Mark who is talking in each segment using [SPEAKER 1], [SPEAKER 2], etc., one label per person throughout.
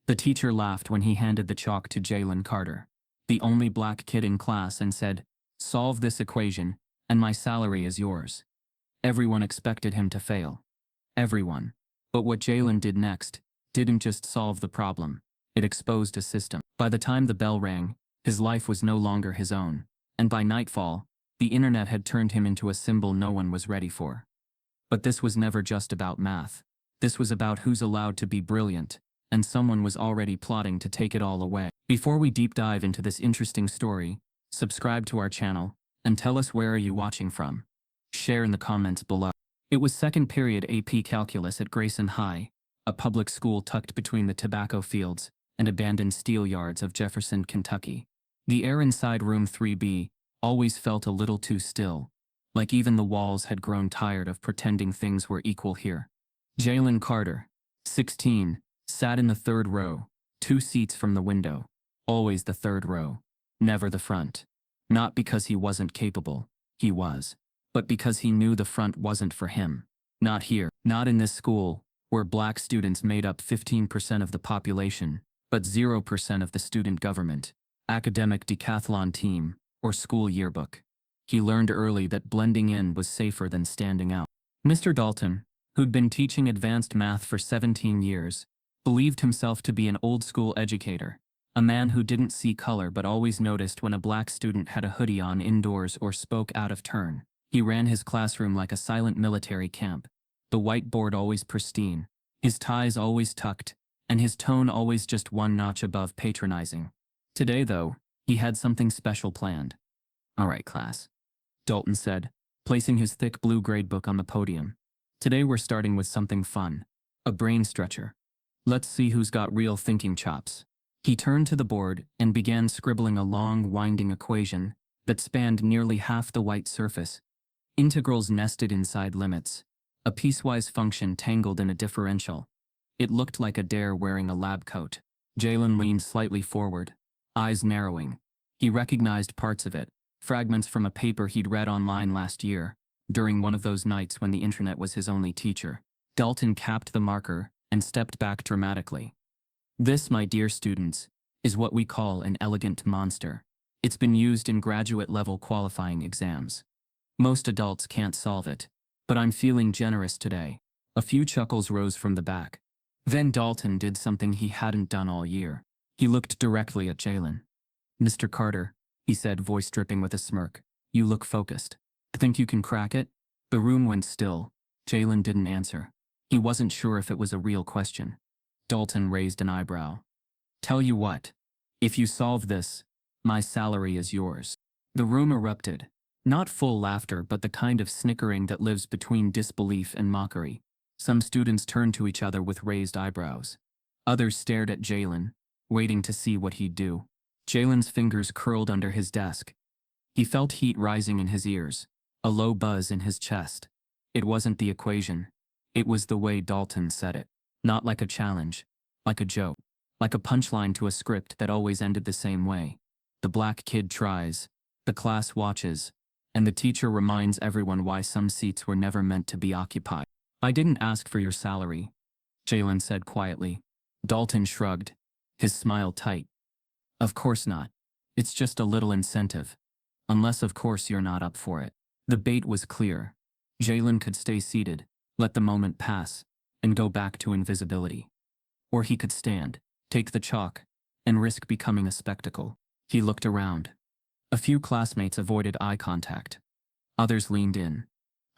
[SPEAKER 1] The teacher laughed when he handed the chalk to Jaylen Carter, the only black kid in class, and said, "Solve this equation, and my salary is yours." Everyone expected him to fail. Everyone. But what Jaylen did next didn't just solve the problem, it exposed a system. By the time the bell rang, his life was no longer his own, and by nightfall, the internet had turned him into a symbol no one was ready for. But this was never just about math. This was about who's allowed to be brilliant, and someone was already plotting to take it all away. Before we deep dive into this interesting story, subscribe to our channel, and tell us where are you watching from. Share in the comments below. It was second period AP Calculus at Grayson High, a public school tucked between the tobacco fields and abandoned steel yards of Jefferson, Kentucky. The air inside room 3B always felt a little too still, like even the walls had grown tired of pretending things were equal here. Jaylen Carter, 16, sat in the third row, 2 seats from the window. Always the third row, never the front. Not because he wasn't capable, he was, but because he knew the front wasn't for him. Not here, not in this school, where black students made up 15% of the population, but 0% of the student government, academic decathlon team, or school yearbook. He learned early that blending in was safer than standing out. Mr. Dalton, who'd been teaching advanced math for 17 years, believed himself to be an old-school educator, a man who didn't see color but always noticed when a black student had a hoodie on indoors or spoke out of turn. He ran his classroom like a silent military camp, the whiteboard always pristine, his ties always tucked, and his tone always just one notch above patronizing. Today, though, he had something special planned. "All right, class," Dalton said, placing his thick blue gradebook on the podium. "Today we're starting with something fun, a brain stretcher. Let's see who's got real thinking chops." He turned to the board and began scribbling a long, winding equation that spanned nearly half the white surface. Integrals nested inside limits, a piecewise function tangled in a differential. It looked like a dare wearing a lab coat. Jaylen leaned slightly forward, eyes narrowing. He recognized parts of it, fragments from a paper he'd read online last year, during one of those nights when the internet was his only teacher. Dalton capped the marker and stepped back dramatically. "This, my dear students, is what we call an elegant monster. It's been used in graduate-level qualifying exams. Most adults can't solve it, but I'm feeling generous today." A few chuckles rose from the back. Then Dalton did something he hadn't done all year. He looked directly at Jaylen. "Mr. Carter," he said, voice dripping with a smirk, "you look focused. Think you can crack it?" The room went still. Jaylen didn't answer. He wasn't sure if it was a real question. Dalton raised an eyebrow. "Tell you what, if you solve this, my salary is yours." The room erupted. Not full laughter, but the kind of snickering that lives between disbelief and mockery. Some students turned to each other with raised eyebrows. Others stared at Jaylen, waiting to see what he'd do. Jaylen's fingers curled under his desk. He felt heat rising in his ears, a low buzz in his chest. It wasn't the equation. It was the way Dalton said it. Not like a challenge, like a joke, like a punchline to a script that always ended the same way. The black kid tries, the class watches, and the teacher reminds everyone why some seats were never meant to be occupied. "I didn't ask for your salary," Jaylen said quietly. Dalton shrugged, his smile tight. "Of course not. It's just a little incentive. Unless, of course, you're not up for it." The bait was clear. Jaylen could stay seated, let the moment pass, and go back to invisibility. Or he could stand, take the chalk, and risk becoming a spectacle. He looked around. A few classmates avoided eye contact. Others leaned in,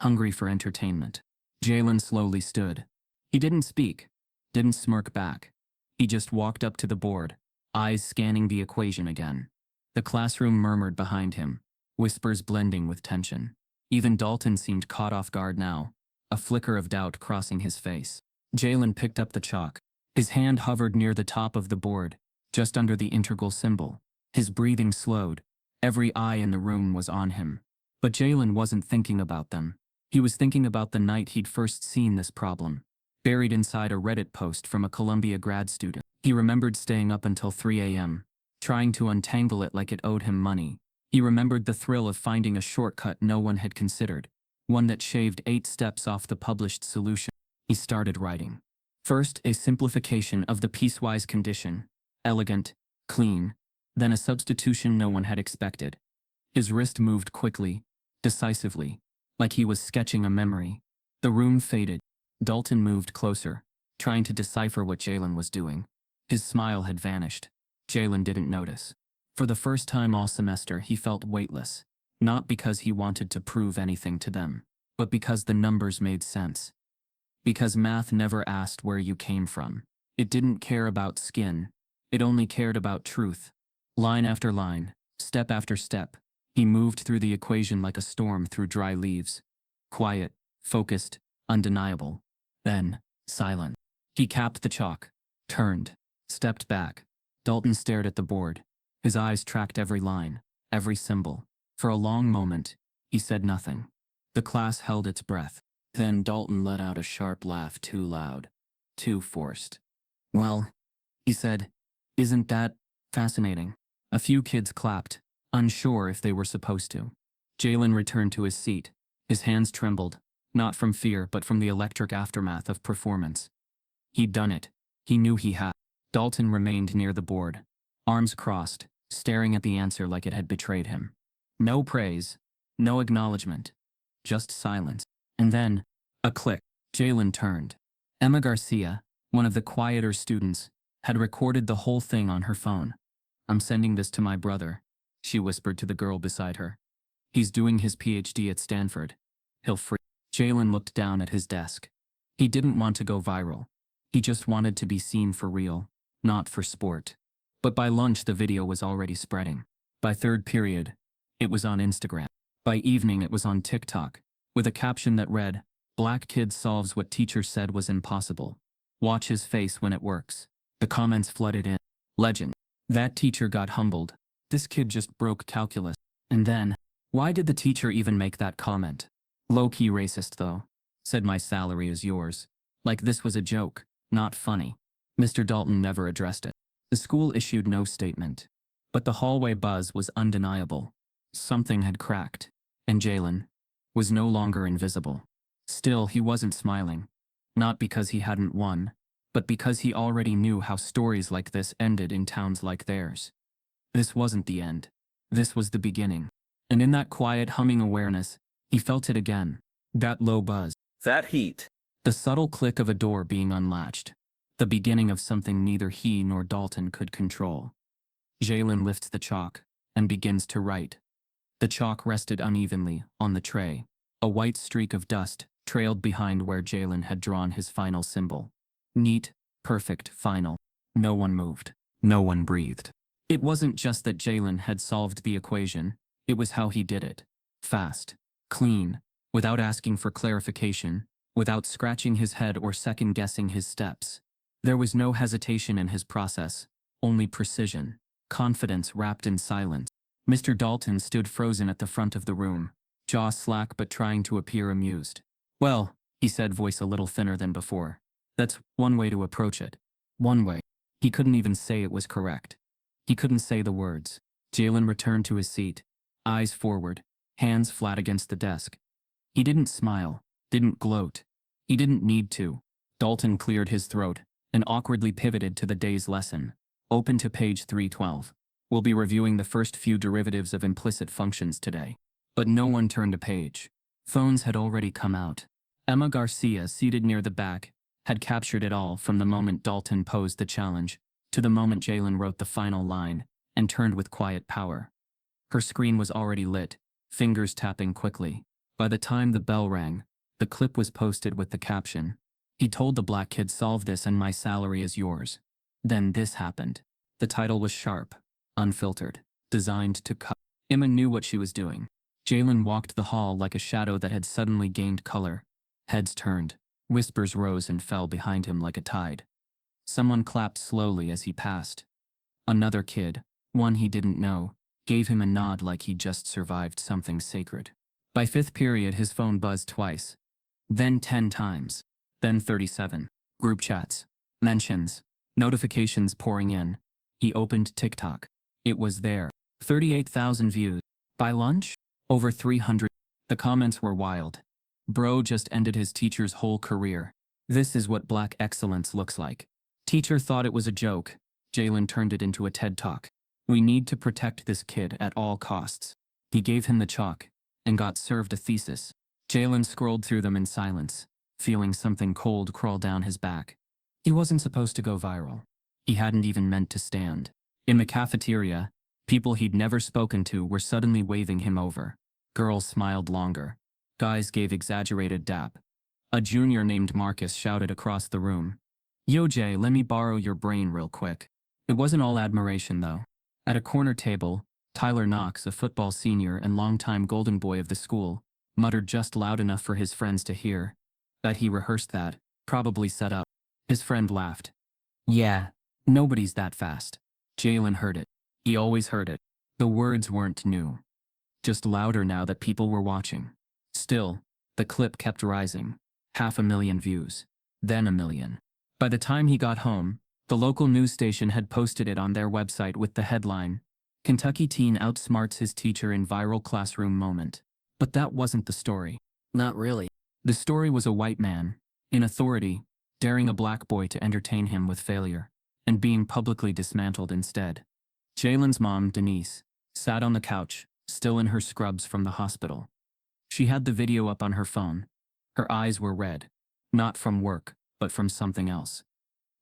[SPEAKER 1] hungry for entertainment. Jaylen slowly stood. He didn't speak, didn't smirk back. He just walked up to the board, eyes scanning the equation again. The classroom murmured behind him, whispers blending with tension. Even Dalton seemed caught off guard now, a flicker of doubt crossing his face. Jaylen picked up the chalk. His hand hovered near the top of the board, just under the integral symbol. His breathing slowed. Every eye in the room was on him. But Jaylen wasn't thinking about them. He was thinking about the night he'd first seen this problem, buried inside a Reddit post from a Columbia grad student. He remembered staying up until 3 a.m., trying to untangle it like it owed him money. He remembered the thrill of finding a shortcut no one had considered, one that shaved 8 steps off the published solution. He started writing. First, a simplification of the piecewise condition. Elegant, clean, then a substitution no one had expected. His wrist moved quickly, decisively, like he was sketching a memory. The room faded. Dalton moved closer, trying to decipher what Jaylen was doing. His smile had vanished. Jaylen didn't notice. For the first time all semester, he felt weightless, not because he wanted to prove anything to them, but because the numbers made sense. Because math never asked where you came from. It didn't care about skin. It only cared about truth. Line after line, step after step, he moved through the equation like a storm through dry leaves. Quiet, focused, undeniable. Then, silent. He capped the chalk, turned, stepped back. Dalton stared at the board. His eyes tracked every line, every symbol. For a long moment, he said nothing. The class held its breath. Then Dalton let out a sharp laugh, too loud, too forced. "Well," he said, "isn't that fascinating?" A few kids clapped, unsure if they were supposed to. Jaylen returned to his seat. His hands trembled, not from fear but from the electric aftermath of performance. He'd done it. He knew he had. Dalton remained near the board, arms crossed, staring at the answer like it had betrayed him. No praise, no acknowledgement, just silence. And then, a click. Jaylen turned. Emma Garcia, one of the quieter students, had recorded the whole thing on her phone. "I'm sending this to my brother," she whispered to the girl beside her. "He's doing his PhD at Stanford. He'll free." Jaylen looked down at his desk. He didn't want to go viral. He just wanted to be seen for real, not for sport. But by lunch the video was already spreading. By third period, it was on Instagram. By evening it was on TikTok, with a caption that read, "Black kid solves what teacher said was impossible. Watch his face when it works." The comments flooded in. Legend. That teacher got humbled. This kid just broke calculus. And then, why did the teacher even make that comment? "Low-key racist though," said, "my salary is yours." Like this was a joke, not funny. Mr. Dalton never addressed it. The school issued no statement. But the hallway buzz was undeniable. Something had cracked. And Jaylen was no longer invisible. Still, he wasn't smiling. Not because he hadn't won, but because he already knew how stories like this ended in towns like theirs. This wasn't the end. This was the beginning. And in that quiet humming awareness, he felt it again. That low buzz. That heat. The subtle click of a door being unlatched. The beginning of something neither he nor Dalton could control. Jaylen lifts the chalk and begins to write. The chalk rested unevenly on the tray. A white streak of dust trailed behind where Jaylen had drawn his final symbol. Neat, perfect, final. No one moved. No one breathed. It wasn't just that Jaylen had solved the equation, it was how he did it. Fast, clean, without asking for clarification, without scratching his head or second-guessing his steps. There was no hesitation in his process, only precision, confidence wrapped in silence. Mr. Dalton stood frozen at the front of the room, jaw slack but trying to appear amused. "Well," he said, voice a little thinner than before, "that's one way to approach it. One way." He couldn't even say it was correct. He couldn't say the words. Jaylen returned to his seat, eyes forward, hands flat against the desk. He didn't smile, didn't gloat. He didn't need to. Dalton cleared his throat and awkwardly pivoted to the day's lesson. Open to page 312. We'll be reviewing the first few derivatives of implicit functions today. But no one turned a page. Phones had already come out. Emma Garcia, seated near the back, had captured it all from the moment Dalton posed the challenge to the moment Jaylen wrote the final line and turned with quiet power. Her screen was already lit, fingers tapping quickly. By the time the bell rang, the clip was posted with the caption, "He told the black kid solve this and my salary is yours." Then this happened. The title was sharp, unfiltered, designed to cut. Emma knew what she was doing. Jaylen walked the hall like a shadow that had suddenly gained color. Heads turned. Whispers rose and fell behind him like a tide. Someone clapped slowly as he passed. Another kid, one he didn't know, gave him a nod like he'd just survived something sacred. By fifth period his phone buzzed twice. Then 10 times. Then 37. Group chats. Mentions. Notifications pouring in. He opened TikTok. It was there. 38,000 views. By lunch? Over 300. The comments were wild. Bro just ended his teacher's whole career. This is what black excellence looks like. Teacher thought it was a joke. Jaylen turned it into a TED Talk. We need to protect this kid at all costs. He gave him the chalk and got served a thesis. Jaylen scrolled through them in silence, feeling something cold crawl down his back. He wasn't supposed to go viral. He hadn't even meant to stand. In the cafeteria, people he'd never spoken to were suddenly waving him over. Girls smiled longer. Guys gave exaggerated dap. A junior named Marcus shouted across the room, "Yo Jay, let me borrow your brain real quick." It wasn't all admiration though. At a corner table, Tyler Knox, a football senior and longtime golden boy of the school, muttered just loud enough for his friends to hear. That he rehearsed that, probably set up. His friend laughed. "Yeah, nobody's that fast." Jaylen heard it. He always heard it. The words weren't new. Just louder now that people were watching. Still, the clip kept rising. 500,000 views. Then 1,000,000. By the time he got home, the local news station had posted it on their website with the headline, "Kentucky teen outsmarts his teacher in viral classroom moment." But that wasn't the story. Not really. The story was a white man, in authority, daring a black boy to entertain him with failure, and being publicly dismantled instead. Jaylen's mom, Denise, sat on the couch, still in her scrubs from the hospital. She had the video up on her phone. Her eyes were red, not from work, but from something else.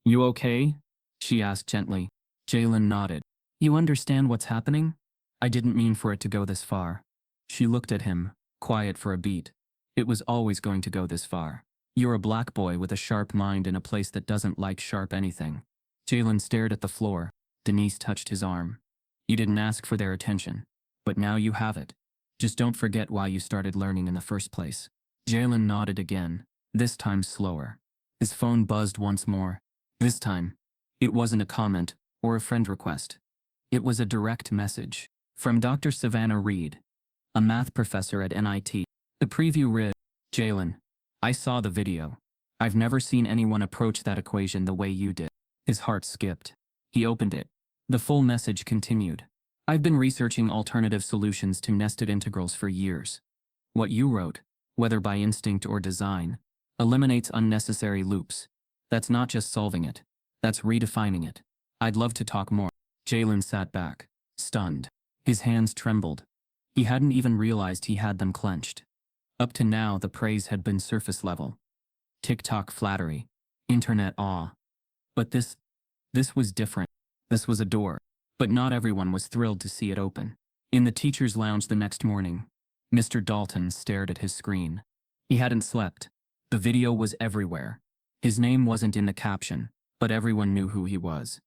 [SPEAKER 1] "You okay?" she asked gently. Jaylen nodded. "You understand what's happening? I didn't mean for it to go this far." She looked at him, quiet for a beat. "It was always going to go this far. You're a black boy with a sharp mind in a place that doesn't like sharp anything." Jaylen stared at the floor. Denise touched his arm. "You didn't ask for their attention, but now you have it. Just don't forget why you started learning in the first place." Jaylen nodded again, this time slower. His phone buzzed once more. This time, it wasn't a comment or a friend request. It was a direct message from Dr. Savannah Reed, a math professor at NIT. The preview read, "Jaylen, I saw the video. I've never seen anyone approach that equation the way you did." His heart skipped. He opened it. The full message continued. "I've been researching alternative solutions to nested integrals for years. What you wrote, whether by instinct or design, eliminates unnecessary loops. That's not just solving it. That's redefining it. I'd love to talk more." Jaylen sat back, stunned. His hands trembled. He hadn't even realized he had them clenched. Up to now, the praise had been surface level. TikTok flattery. Internet awe. But this was different. This was a door. But not everyone was thrilled to see it open. In the teacher's lounge the next morning, Mr. Dalton stared at his screen. He hadn't slept. The video was everywhere. His name wasn't in the caption, but everyone knew who he was.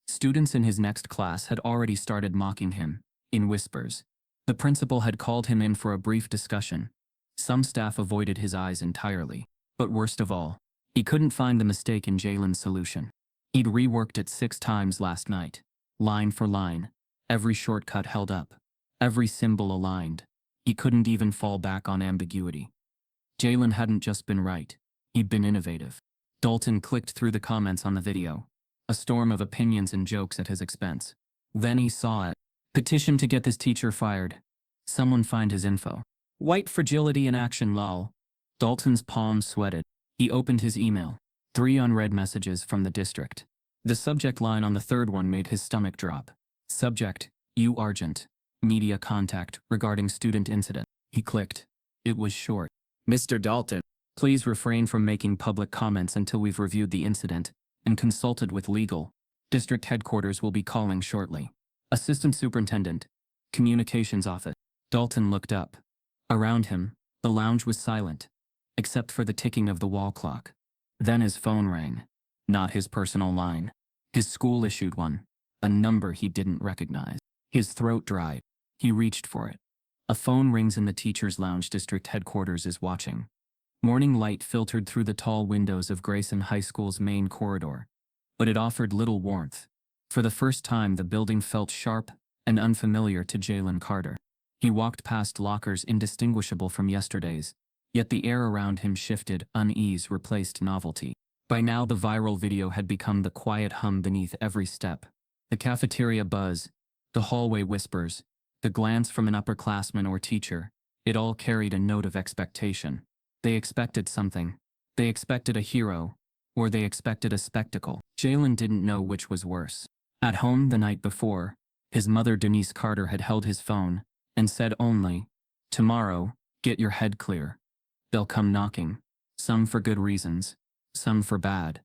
[SPEAKER 1] Students in his next class had already started mocking him, in whispers. The principal had called him in for a brief discussion. Some staff avoided his eyes entirely. But worst of all, he couldn't find the mistake in Jaylen's solution. He'd reworked it 6 times last night, line for line, every shortcut held up, every symbol aligned. He couldn't even fall back on ambiguity. Jaylen hadn't just been right, he'd been innovative. Dalton clicked through the comments on the video, a storm of opinions and jokes at his expense. Then he saw it. "Petition to get this teacher fired. Someone find his info. White fragility in action lol." Dalton's palms sweated. He opened his email. 3 unread messages from the district. The subject line on the third one made his stomach drop. Subject, "U Argent. Media contact regarding student incident." He clicked. It was short. "Mr. Dalton, please refrain from making public comments until we've reviewed the incident and consulted with legal. District headquarters will be calling shortly. Assistant Superintendent, Communications Office." Dalton looked up. Around him, the lounge was silent, except for the ticking of the wall clock. Then his phone rang. Not his personal line. His school-issued one. A number he didn't recognize. His throat dried. He reached for it. A phone rings in the teacher's lounge. District headquarters is watching. Morning light filtered through the tall windows of Grayson High School's main corridor, but it offered little warmth. For the first time, the building felt sharp and unfamiliar to Jaylen Carter. He walked past lockers indistinguishable from yesterday's, yet the air around him shifted. Unease replaced novelty. By now, the viral video had become the quiet hum beneath every step. The cafeteria buzz, the hallway whispers, the glance from an upperclassman or teacher, it all carried a note of expectation. They expected something. They expected a hero, or they expected a spectacle. Jaylen didn't know which was worse. At home the night before, his mother Denise Carter had held his phone and said only, "Tomorrow, get your head clear. They'll come knocking. Some for good reasons, some for bad."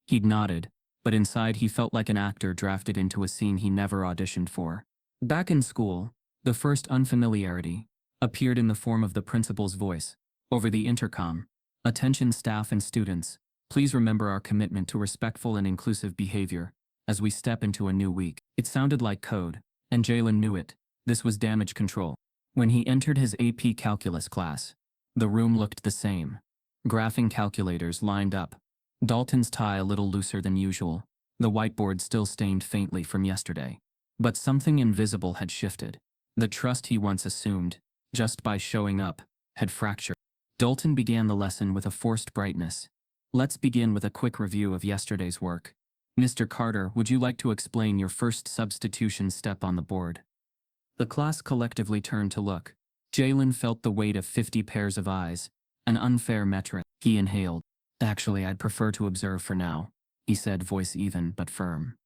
[SPEAKER 1] He'd nodded, but inside he felt like an actor drafted into a scene he never auditioned for. Back in school, the first unfamiliarity appeared in the form of the principal's voice, over the intercom. "Attention staff and students, please remember our commitment to respectful and inclusive behavior as we step into a new week." It sounded like code, and Jaylen knew it. This was damage control. When he entered his AP calculus class, the room looked the same. Graphing calculators lined up. Dalton's tie a little looser than usual, the whiteboard still stained faintly from yesterday. But something invisible had shifted. The trust he once assumed, just by showing up, had fractured. Dalton began the lesson with a forced brightness. "Let's begin with a quick review of yesterday's work. Mr. Carter, would you like to explain your first substitution step on the board?" The class collectively turned to look. Jaylen felt the weight of 50 pairs of eyes, an unfair metric. He inhaled. "Actually, I'd prefer to observe for now," he said, voice even but firm.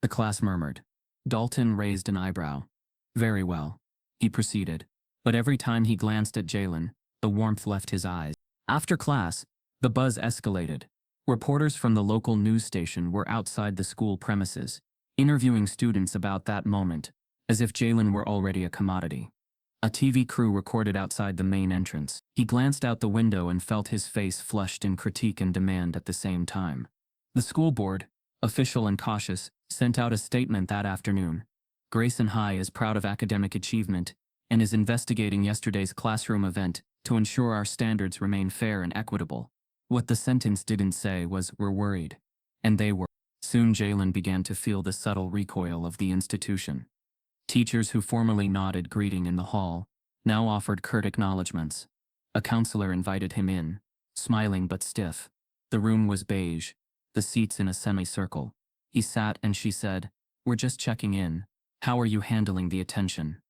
[SPEAKER 1] The class murmured. Dalton raised an eyebrow. "Very well," he proceeded. But every time he glanced at Jaylen, the warmth left his eyes. After class, the buzz escalated. Reporters from the local news station were outside the school premises, interviewing students about that moment, as if Jaylen were already a commodity. A TV crew recorded outside the main entrance. He glanced out the window and felt his face flushed in critique and demand at the same time. The school board, official and cautious, sent out a statement that afternoon. "Grayson High is proud of academic achievement and is investigating yesterday's classroom event to ensure our standards remain fair and equitable." What the sentence didn't say was, "We're worried." And they were. Soon Jaylen began to feel the subtle recoil of the institution. Teachers who formerly nodded greeting in the hall now offered curt acknowledgments. A counselor invited him in, smiling but stiff. The room was beige, the seats in a semicircle. He sat and she said, "We're just checking in. How are you handling the attention?"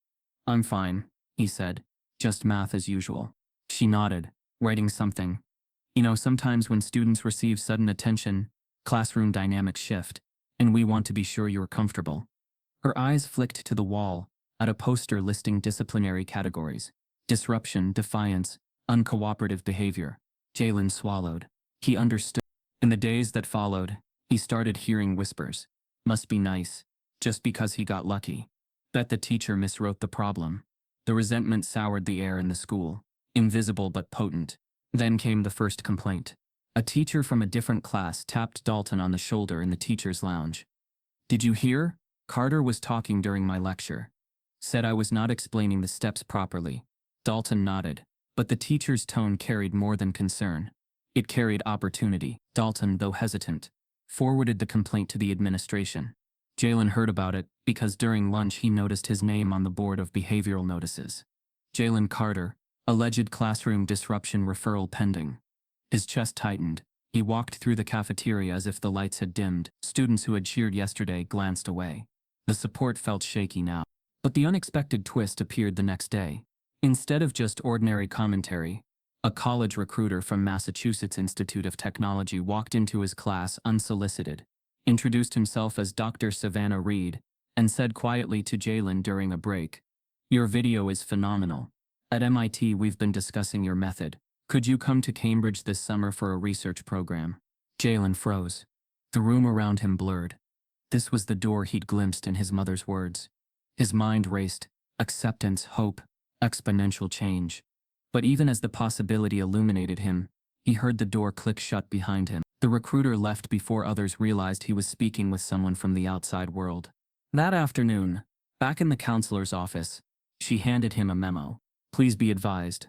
[SPEAKER 1] "I'm fine," he said. "Just math as usual." She nodded, writing something. "You know, sometimes when students receive sudden attention, classroom dynamics shift, and we want to be sure you're comfortable." Her eyes flicked to the wall, at a poster listing disciplinary categories: disruption, defiance, uncooperative behavior. Jaylen swallowed. He understood. In the days that followed, he started hearing whispers. "Must be nice, just because he got lucky." Bet the teacher miswrote the problem. The resentment soured the air in the school, invisible but potent. Then came the first complaint. A teacher from a different class tapped Dalton on the shoulder in the teacher's lounge. "Did you hear? Carter was talking during my lecture. Said I was not explaining the steps properly." Dalton nodded, but the teacher's tone carried more than concern. It carried opportunity. Dalton, though hesitant, forwarded the complaint to the administration. Jaylen heard about it because during lunch he noticed his name on the board of behavioral notices. Jaylen Carter, alleged classroom disruption referral pending. His chest tightened. He walked through the cafeteria as if the lights had dimmed. Students who had cheered yesterday glanced away. The support felt shaky now. But the unexpected twist appeared the next day. Instead of just ordinary commentary, a college recruiter from Massachusetts Institute of Technology walked into his class unsolicited, introduced himself as Dr. Savannah Reed, and said quietly to Jaylen during a break, "Your video is phenomenal. At MIT we've been discussing your method. Could you come to Cambridge this summer for a research program?" Jaylen froze. The room around him blurred. This was the door he'd glimpsed in his mother's words. His mind raced. Acceptance, hope, exponential change. But even as the possibility illuminated him, he heard the door click shut behind him. The recruiter left before others realized he was speaking with someone from the outside world. That afternoon, back in the counselor's office, she handed him a memo. "Please be advised.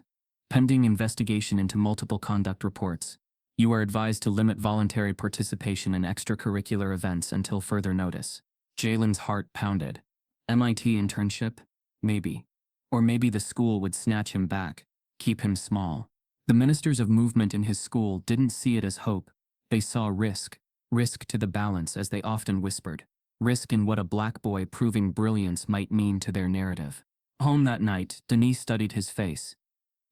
[SPEAKER 1] Pending investigation into multiple conduct reports, you are advised to limit voluntary participation in extracurricular events until further notice." Jaylen's heart pounded. MIT internship? Maybe. Or maybe the school would snatch him back, keep him small. The ministers of movement in his school didn't see it as hope. They saw risk. Risk to the balance, as they often whispered. Risk in what a black boy proving brilliance might mean to their narrative. Home that night, Denise studied his face.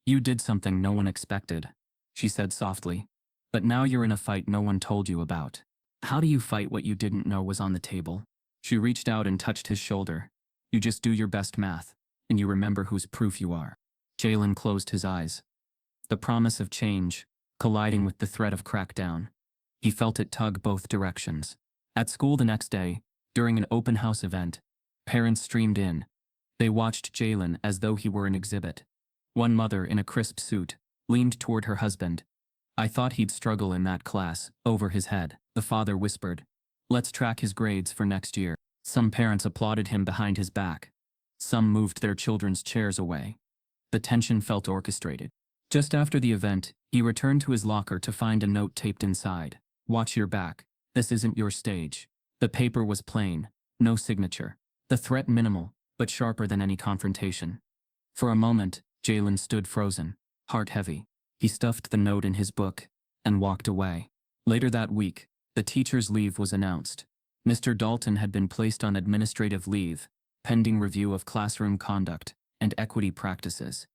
[SPEAKER 1] "You did something no one expected," she said softly. But now you're in a fight no one told you about. How do you fight what you didn't know was on the table? She reached out and touched his shoulder. You just do your best math, and you remember whose proof you are. Jaylen closed his eyes. The promise of change, colliding with the threat of crackdown. He felt it tug both directions. At school the next day, during an open house event, parents streamed in. They watched Jaylen as though he were an exhibit. One mother in a crisp suit leaned toward her husband. I thought he'd struggle in that class, over his head. The father whispered. Let's track his grades for next year. Some parents applauded him behind his back. Some moved their children's chairs away. The tension felt orchestrated. Just after the event, he returned to his locker to find a note taped inside. Watch your back. This isn't your stage. The paper was plain, no signature. The threat minimal, but sharper than any confrontation. For a moment, Jaylen stood frozen, heart heavy. He stuffed the note in his book and walked away. Later that week, the teacher's leave was announced. Mr. Dalton had been placed on administrative leave, pending review of classroom conduct and equity practices.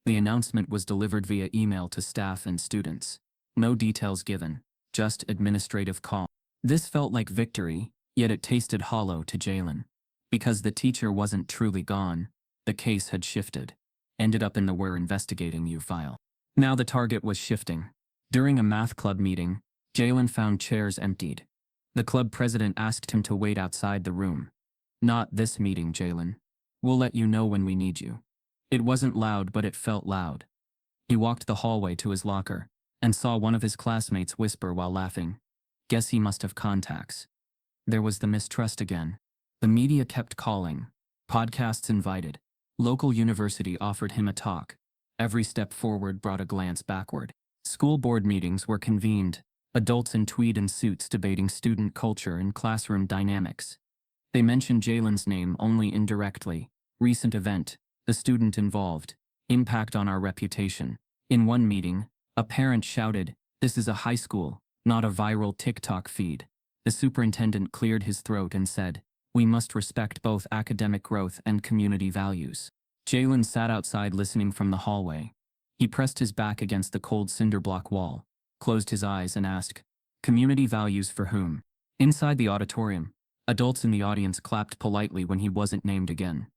[SPEAKER 1] The announcement was delivered via email to staff and students. No details given, just administrative call. This felt like victory, yet it tasted hollow to Jaylen. Because the teacher wasn't truly gone, the case had shifted. Ended up in the "we're investigating you" file. Now the target was shifting. During a math club meeting, Jaylen found chairs emptied. The club president asked him to wait outside the room. Not this meeting, Jaylen. We'll let you know when we need you. It wasn't loud, but it felt loud. He walked the hallway to his locker and saw one of his classmates whisper while laughing. Guess he must have contacts. There was the mistrust again. The media kept calling. Podcasts invited. Local university offered him a talk. Every step forward brought a glance backward. School board meetings were convened. Adults in tweed and suits debating student culture and classroom dynamics. They mentioned Jaylen's name only indirectly. Recent event, the student involved, impact on our reputation. In one meeting, a parent shouted, "This is a high school, not a viral TikTok feed." The superintendent cleared his throat and said, "We must respect both academic growth and community values." Jaylen sat outside listening from the hallway. He pressed his back against the cold cinder block wall, closed his eyes and asked, "Community values for whom?" Inside the auditorium, adults in the audience clapped politely when he wasn't named again.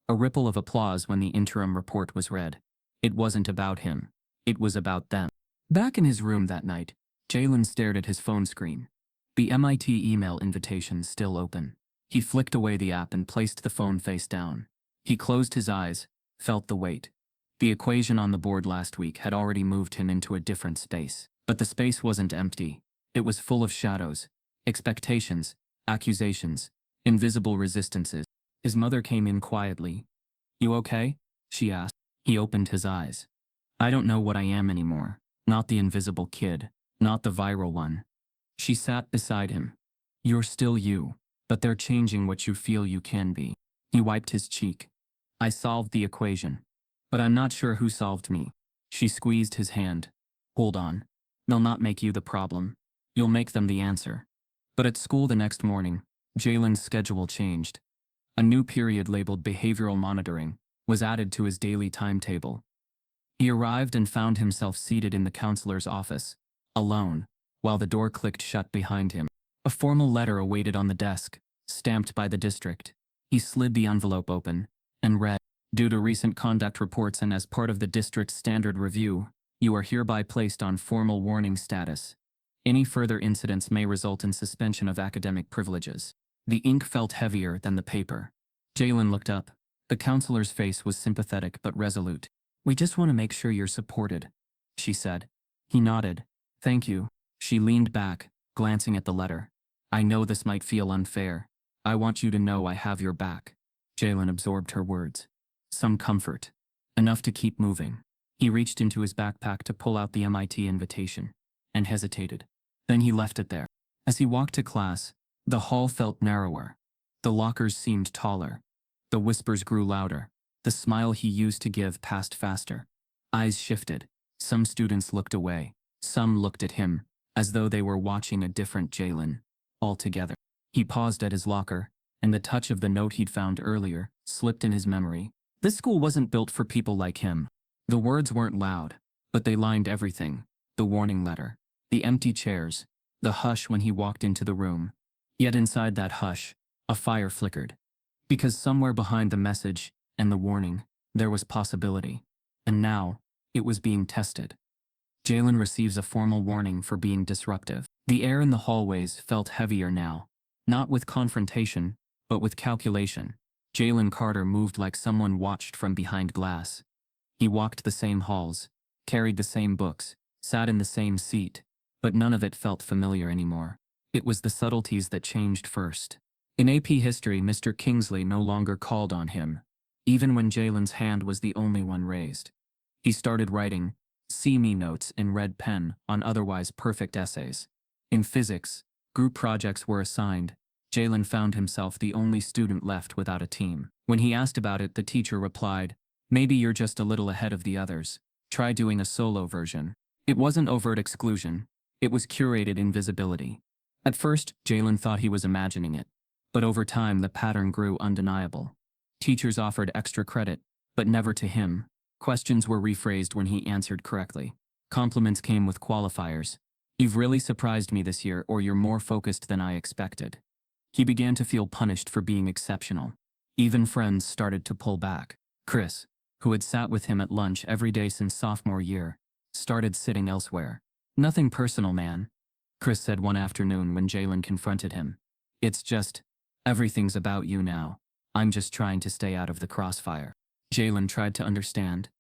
[SPEAKER 1] A ripple of applause when the interim report was read. It wasn't about him. It was about them. Back in his room that night, Jaylen stared at his phone screen. The MIT email invitation still open. He flicked away the app and placed the phone face down. He closed his eyes, felt the weight. The equation on the board last week had already moved him into a different space. But the space wasn't empty. It was full of shadows, expectations, accusations, invisible resistances. His mother came in quietly. "You okay?" she asked. He opened his eyes. "I don't know what I am anymore. Not the invisible kid. Not the viral one." She sat beside him. "You're still you, but they're changing what you feel you can be." He wiped his cheek. "I solved the equation. But I'm not sure who solved me." She squeezed his hand. "Hold on. They'll not make you the problem. You'll make them the answer." But at school the next morning, Jaylen's schedule changed. A new period labeled behavioral monitoring was added to his daily timetable. He arrived and found himself seated in the counselor's office, alone, while the door clicked shut behind him. A formal letter awaited on the desk, stamped by the district. He slid the envelope open and read, "Due to recent conduct reports and as part of the district's standard review, you are hereby placed on formal warning status. Any further incidents may result in suspension of academic privileges." The ink felt heavier than the paper. Jaylen looked up. The counselor's face was sympathetic but resolute. "We just want to make sure you're supported," she said. He nodded. "Thank you." She leaned back, glancing at the letter. "I know this might feel unfair. I want you to know I have your back." Jaylen absorbed her words. Some comfort. Enough to keep moving. He reached into his backpack to pull out the MIT invitation, and hesitated. Then he left it there. As he walked to class, the hall felt narrower. The lockers seemed taller. The whispers grew louder. The smile he used to give passed faster. Eyes shifted. Some students looked away. Some looked at him, as though they were watching a different Jaylen, altogether. He paused at his locker, and the touch of the note he'd found earlier slipped in his memory. This school wasn't built for people like him. The words weren't loud, but they lined everything. The warning letter, The empty chairs, the hush when he walked into the room. Yet inside that hush, a fire flickered. Because somewhere behind the message and the warning, there was possibility. And now, it was being tested. Jaylen receives a formal warning for being disruptive. The air in the hallways felt heavier now. Not with confrontation, but with calculation. Jaylen Carter moved like someone watched from behind glass. He walked the same halls, carried the same books, sat in the same seat, but none of it felt familiar anymore. It was the subtleties that changed first. In AP history, Mr. Kingsley no longer called on him, even when Jaylen's hand was the only one raised. He started writing see-me notes in red pen on otherwise perfect essays. In physics, group projects were assigned. Jaylen found himself the only student left without a team. When he asked about it, the teacher replied, "Maybe you're just a little ahead of the others. Try doing a solo version." It wasn't overt exclusion. It was curated invisibility. At first, Jaylen thought he was imagining it. But over time, the pattern grew undeniable. Teachers offered extra credit, but never to him. Questions were rephrased when he answered correctly. Compliments came with qualifiers. "You've really surprised me this year," or "You're more focused than I expected." He began to feel punished for being exceptional. Even friends started to pull back. Chris, who had sat with him at lunch every day since sophomore year, started sitting elsewhere. "Nothing personal, man," Chris said one afternoon when Jaylen confronted him. "It's just, everything's about you now. I'm just trying to stay out of the crossfire." Jaylen tried to understand,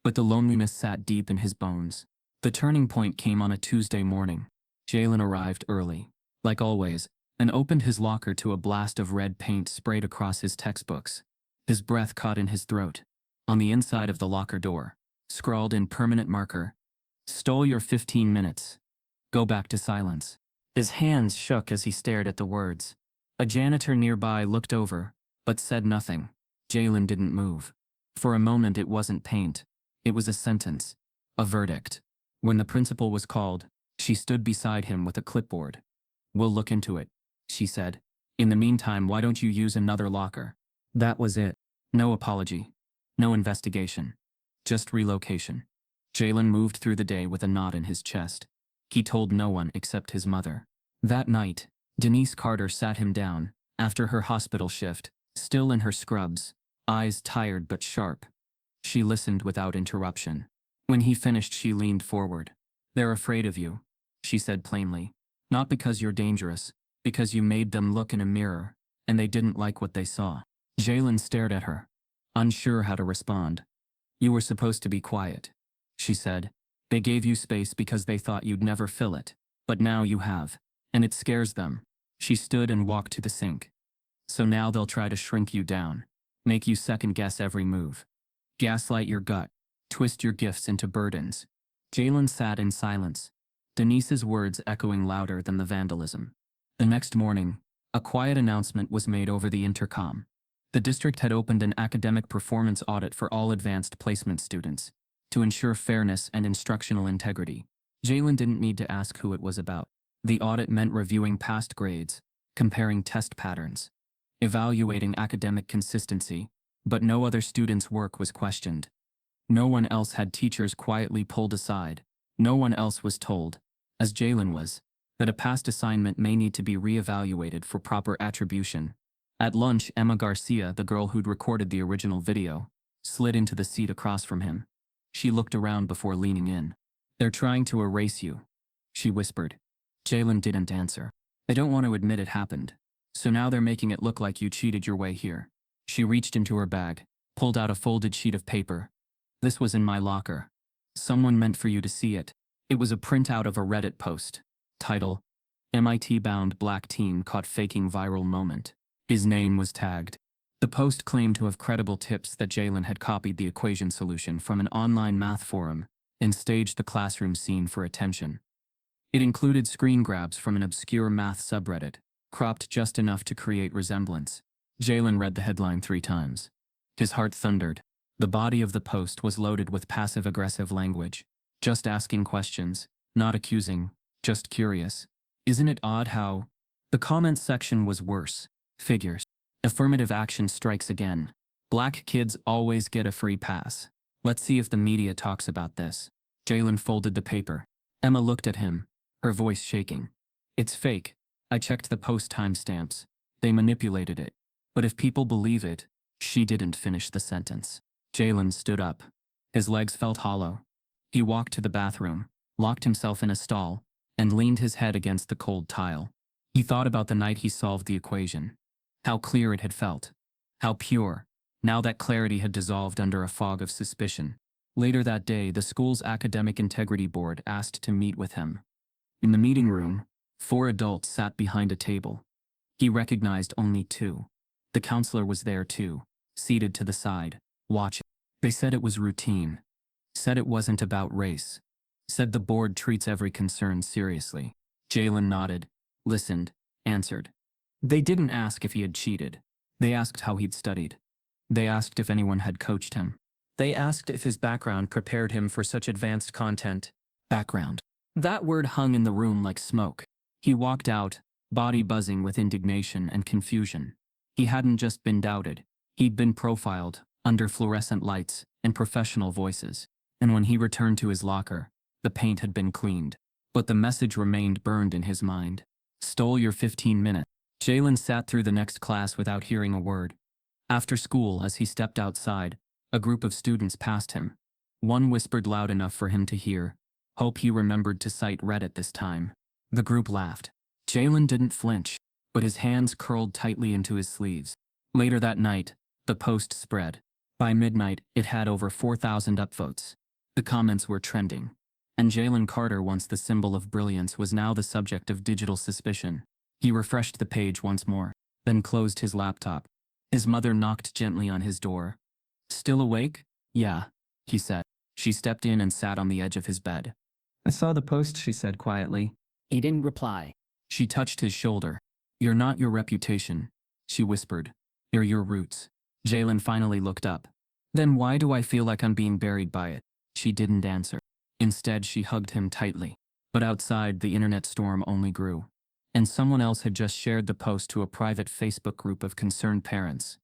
[SPEAKER 1] but the loneliness sat deep in his bones. The turning point came on a Tuesday morning. Jaylen arrived early, like always, and opened his locker to a blast of red paint sprayed across his textbooks. His breath caught in his throat. On the inside of the locker door, scrawled in permanent marker, "Stole your 15 minutes. Go back to silence." His hands shook as he stared at the words. A janitor nearby looked over, but said nothing. Jaylen didn't move. For a moment it wasn't paint. It was a sentence. A verdict. When the principal was called, she stood beside him with a clipboard. "We'll look into it," she said. "In the meantime, why don't you use another locker?" That was it. No apology. No investigation. Just relocation. Jaylen moved through the day with a knot in his chest. He told no one except his mother. That night, Denise Carter sat him down, after her hospital shift, still in her scrubs, eyes tired but sharp. She listened without interruption. When he finished, she leaned forward. "They're afraid of you," she said plainly. "Not because you're dangerous, because you made them look in a mirror, and they didn't like what they saw." Jaylen stared at her, unsure how to respond. "You were supposed to be quiet," she said. "They gave you space because they thought you'd never fill it. But now you have, and it scares them." She stood and walked to the sink. "So now they'll try to shrink you down, make you second-guess every move. Gaslight your gut, twist your gifts into burdens." Jaylen sat in silence, Denise's words echoing louder than the vandalism. The next morning, a quiet announcement was made over the intercom. The district had opened an academic performance audit for all advanced placement students, to ensure fairness and instructional integrity. Jaylen didn't need to ask who it was about. The audit meant reviewing past grades, comparing test patterns, evaluating academic consistency, but no other student's work was questioned. No one else had teachers quietly pulled aside. No one else was told, as Jaylen was, that a past assignment may need to be reevaluated for proper attribution. At lunch, Emma Garcia, the girl who'd recorded the original video, slid into the seat across from him. She looked around before leaning in. "They're trying to erase you," she whispered. Jaylen didn't answer. "They don't want to admit it happened, so now they're making it look like you cheated your way here." She reached into her bag, pulled out a folded sheet of paper. "This was in my locker. Someone meant for you to see it." It was a printout of a Reddit post. Title: MIT-bound black teen caught faking viral moment. His name was tagged. The post claimed to have credible tips that Jaylen had copied the equation solution from an online math forum and staged the classroom scene for attention. It included screen grabs from an obscure math subreddit, cropped just enough to create resemblance. Jaylen read the headline 3 times. His heart thundered. The body of the post was loaded with passive-aggressive language. Just asking questions, not accusing, just curious. "Isn't it odd how—" The comments section was worse. Figures. "Affirmative action strikes again. Black kids always get a free pass. Let's see if the media talks about this." Jaylen folded the paper. Emma looked at him, her voice shaking. It's fake. I checked the post timestamps. They manipulated it. But if people believe it, she didn't finish the sentence. Jaylen stood up. His legs felt hollow. He walked to the bathroom, locked himself in a stall, and leaned his head against the cold tile. He thought about the night he solved the equation. How clear it had felt. How pure. Now that clarity had dissolved under a fog of suspicion. Later that day, the school's academic integrity board asked to meet with him. In the meeting room, 4 adults sat behind a table. He recognized only 2. The counselor was there too, seated to the side, watching. They said it was routine. Said it wasn't about race. Said the board treats every concern seriously. Jaylen nodded, listened, answered. They didn't ask if he had cheated. They asked how he'd studied. They asked if anyone had coached him. They asked if his background prepared him for such advanced content. Background. That word hung in the room like smoke. He walked out, body buzzing with indignation and confusion. He hadn't just been doubted. He'd been profiled, under fluorescent lights, and professional voices. And when he returned to his locker, the paint had been cleaned. But the message remained burned in his mind. Stole your 15 minutes. Jaylen sat through the next class without hearing a word. After school, as he stepped outside, a group of students passed him. One whispered loud enough for him to hear, "Hope he remembered to cite Reddit this time." The group laughed. Jaylen didn't flinch, but his hands curled tightly into his sleeves. Later that night, the post spread. By midnight, it had over 4,000 upvotes. The comments were trending. And Jaylen Carter, once the symbol of brilliance, was now the subject of digital suspicion. He refreshed the page once more, then closed his laptop. His mother knocked gently on his door. "Still awake?" "Yeah," he said. She stepped in and sat on the edge of his bed. "I saw the post," she said quietly.
[SPEAKER 2] He didn't reply.
[SPEAKER 1] She touched his shoulder. "You're not your reputation," she whispered. "You're your roots." Jaylen finally looked up. "Then why do I feel like I'm being buried by it?" She didn't answer. Instead, she hugged him tightly. But outside, the internet storm only grew. And someone else had just shared the post to a private Facebook group of concerned parents.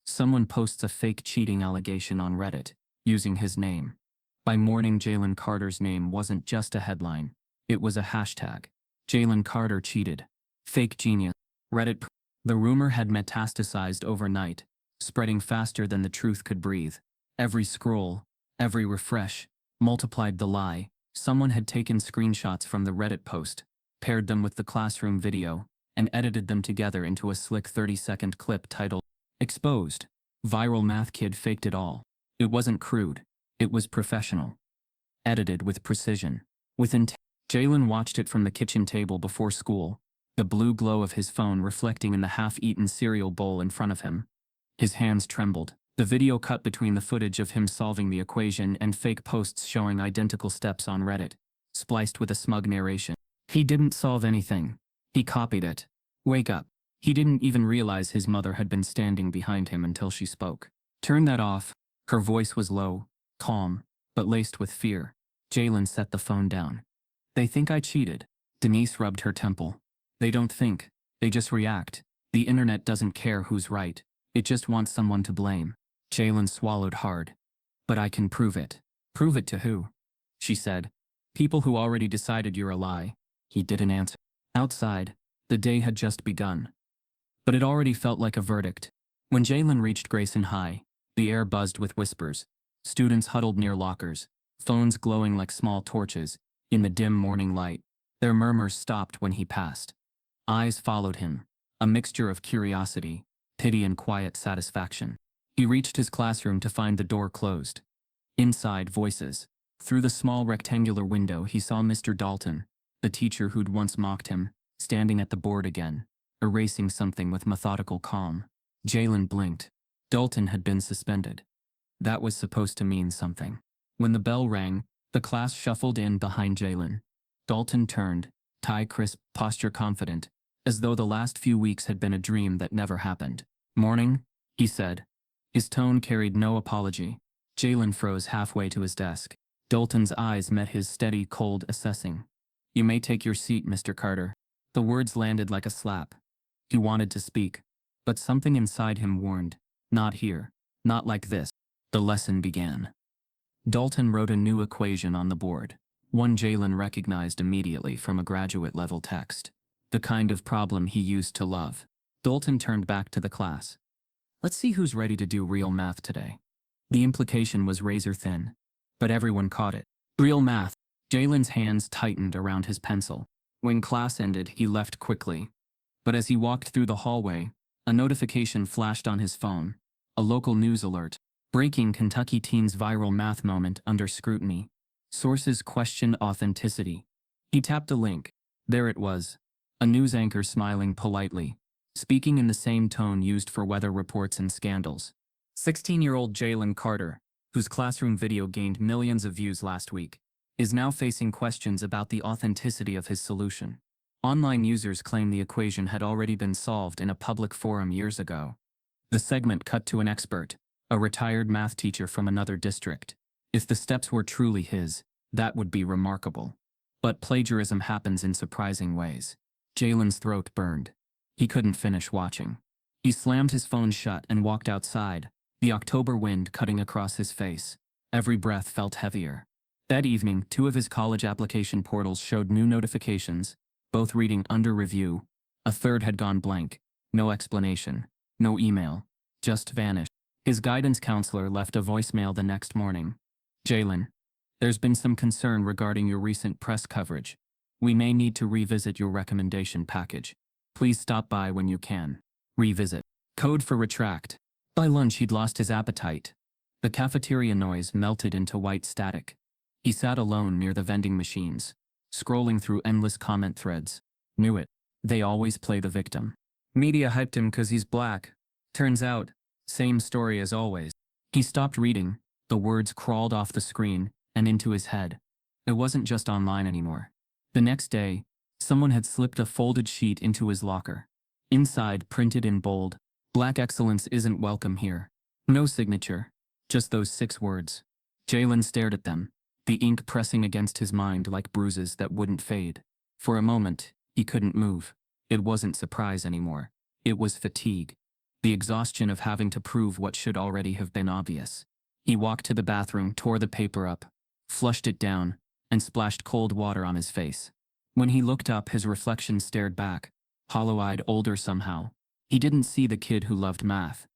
[SPEAKER 1] Someone posts a fake cheating allegation on Reddit, using his name. By morning, Jaylen Carter's name wasn't just a headline. It was a hashtag. Jaylen Carter cheated. Fake genius. Reddit. The rumor had metastasized overnight, spreading faster than the truth could breathe. Every scroll, every refresh, multiplied the lie. Someone had taken screenshots from the Reddit post, paired them with the classroom video, and edited them together into a slick 30-second clip titled, "Exposed. Viral math kid faked it all." It wasn't crude. It was professional. Edited with precision. With intent. Jaylen watched it from the kitchen table before school, the blue glow of his phone reflecting in the half-eaten cereal bowl in front of him. His hands trembled. The video cut between the footage of him solving the equation and fake posts showing identical steps on Reddit, spliced with a smug narration. He didn't solve anything. He copied it. Wake up. He didn't even realize his mother had been standing behind him until she spoke. "Turn that off." Her voice was low, calm, but laced with fear. Jaylen set the phone down. "They think I cheated." Denise rubbed her temple. "They don't think. They just react. The internet doesn't care who's right. It just wants someone to blame." Jaylen swallowed hard. "But I can prove it." "Prove it to who?" she said. "People who already decided you're a lie." He didn't answer. Outside, the day had just begun. But it already felt like a verdict. When Jaylen reached Grayson High, the air buzzed with whispers. Students huddled near lockers, phones glowing like small torches, in the dim morning light. Their murmurs stopped when he passed. Eyes followed him, a mixture of curiosity, pity and quiet satisfaction. He reached his classroom to find the door closed. Inside, voices. Through the small rectangular window, he saw Mr. Dalton, the teacher who'd once mocked him, standing at the board again, erasing something with methodical calm. Jaylen blinked. Dalton had been suspended. That was supposed to mean something. When the bell rang, the class shuffled in behind Jaylen. Dalton turned, tie crisp, posture confident, as though the last few weeks had been a dream that never happened. "Morning," he said. His tone carried no apology. Jaylen froze halfway to his desk. Dalton's eyes met his steady, cold, assessing. "You may take your seat, Mr. Carter." The words landed like a slap. He wanted to speak, but something inside him warned, "Not here. Not like this." The lesson began. Dalton wrote a new equation on the board. One Jaylen recognized immediately from a graduate-level text. The kind of problem he used to love. Dalton turned back to the class. Let's see who's ready to do real math today. The implication was razor thin, but everyone caught it. Real math. Jaylen's hands tightened around his pencil. When class ended, he left quickly. But as he walked through the hallway, a notification flashed on his phone. A local news alert. Breaking: Kentucky teen's viral math moment under scrutiny. Sources question authenticity. He tapped a link. There it was. A news anchor smiling politely, speaking in the same tone used for weather reports and scandals. 16-year-old Jaylen Carter, whose classroom video gained millions of views last week, is now facing questions about the authenticity of his solution. Online users claim the equation had already been solved in a public forum years ago. The segment cut to an expert, a retired math teacher from another district. If the steps were truly his, that would be remarkable. But plagiarism happens in surprising ways. Jaylen's throat burned. He couldn't finish watching. He slammed his phone shut and walked outside, the October wind cutting across his face. Every breath felt heavier. That evening, 2 of his college application portals showed new notifications, both reading under review. A third had gone blank. No explanation. No email. Just vanished. His guidance counselor left a voicemail the next morning. Jaylen, there's been some concern regarding your recent press coverage. We may need to revisit your recommendation package. Please stop by when you can. Revisit. Code for retract. By lunch, he'd lost his appetite. The cafeteria noise melted into white static. He sat alone near the vending machines, scrolling through endless comment threads. Knew it. They always play the victim. Media hyped him 'cause he's black. Turns out, same story as always. He stopped reading. The words crawled off the screen and into his head. It wasn't just online anymore. The next day, someone had slipped a folded sheet into his locker. Inside, printed in bold, "Black excellence isn't welcome here." No signature, just those 6 words. Jaylen stared at them, the ink pressing against his mind like bruises that wouldn't fade. For a moment, he couldn't move. It wasn't surprise anymore. It was fatigue. The exhaustion of having to prove what should already have been obvious. He walked to the bathroom, tore the paper up, flushed it down, and splashed cold water on his face. When he looked up, his reflection stared back, hollow-eyed, older somehow. He didn't see the kid who loved math.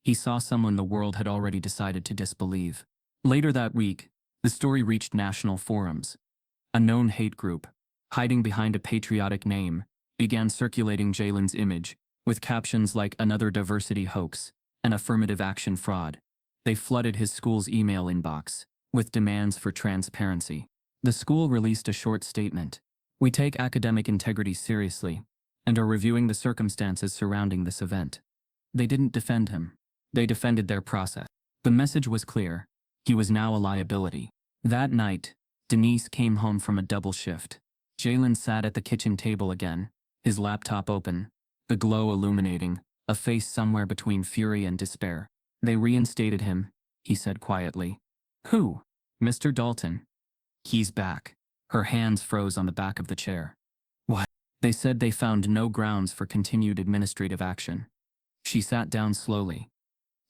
[SPEAKER 1] He saw someone the world had already decided to disbelieve. Later that week, the story reached national forums. A known hate group, hiding behind a patriotic name, began circulating Jaylen's image, with captions like "another diversity hoax" and "affirmative action fraud." They flooded his school's email inbox with demands for transparency. The school released a short statement. "We take academic integrity seriously and are reviewing the circumstances surrounding this event." They didn't defend him. They defended their process. The message was clear. He was now a liability. That night, Denise came home from a double shift. Jaylen sat at the kitchen table again, his laptop open, the glow illuminating, a face somewhere between fury and despair. "They reinstated him," he said quietly. "Who?" "Mr. Dalton." "He's back." Her hands froze on the back of the chair. "What?" "They said they found no grounds for continued administrative action." She sat down slowly.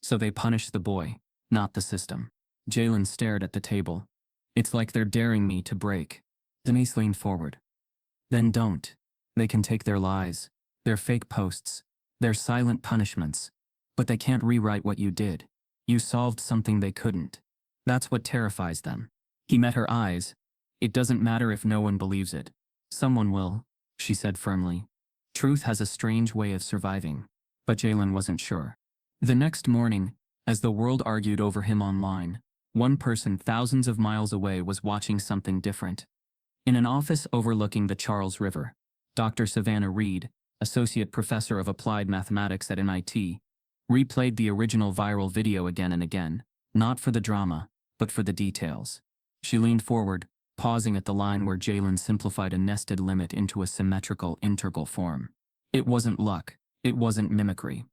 [SPEAKER 1] "So they punished the boy, not the system." Jaylen stared at the table. "It's like they're daring me to break." Denise leaned forward. "Then don't. They can take their lies, their fake posts, their silent punishments. But they can't rewrite what you did. You solved something they couldn't. That's what terrifies them." He met her eyes. "It doesn't matter if no one believes it. Someone will," she said firmly. Truth has a strange way of surviving. But Jaylen wasn't sure. The next morning, as the world argued over him online, one person thousands of miles away was watching something different. In an office overlooking the Charles River, Dr. Savannah Reed, associate professor of applied mathematics at MIT, replayed the original viral video again and again, not for the drama, but for the details. She leaned forward, pausing at the line where Jaylen simplified a nested limit into a symmetrical integral form. It wasn't luck. It wasn't mimicry.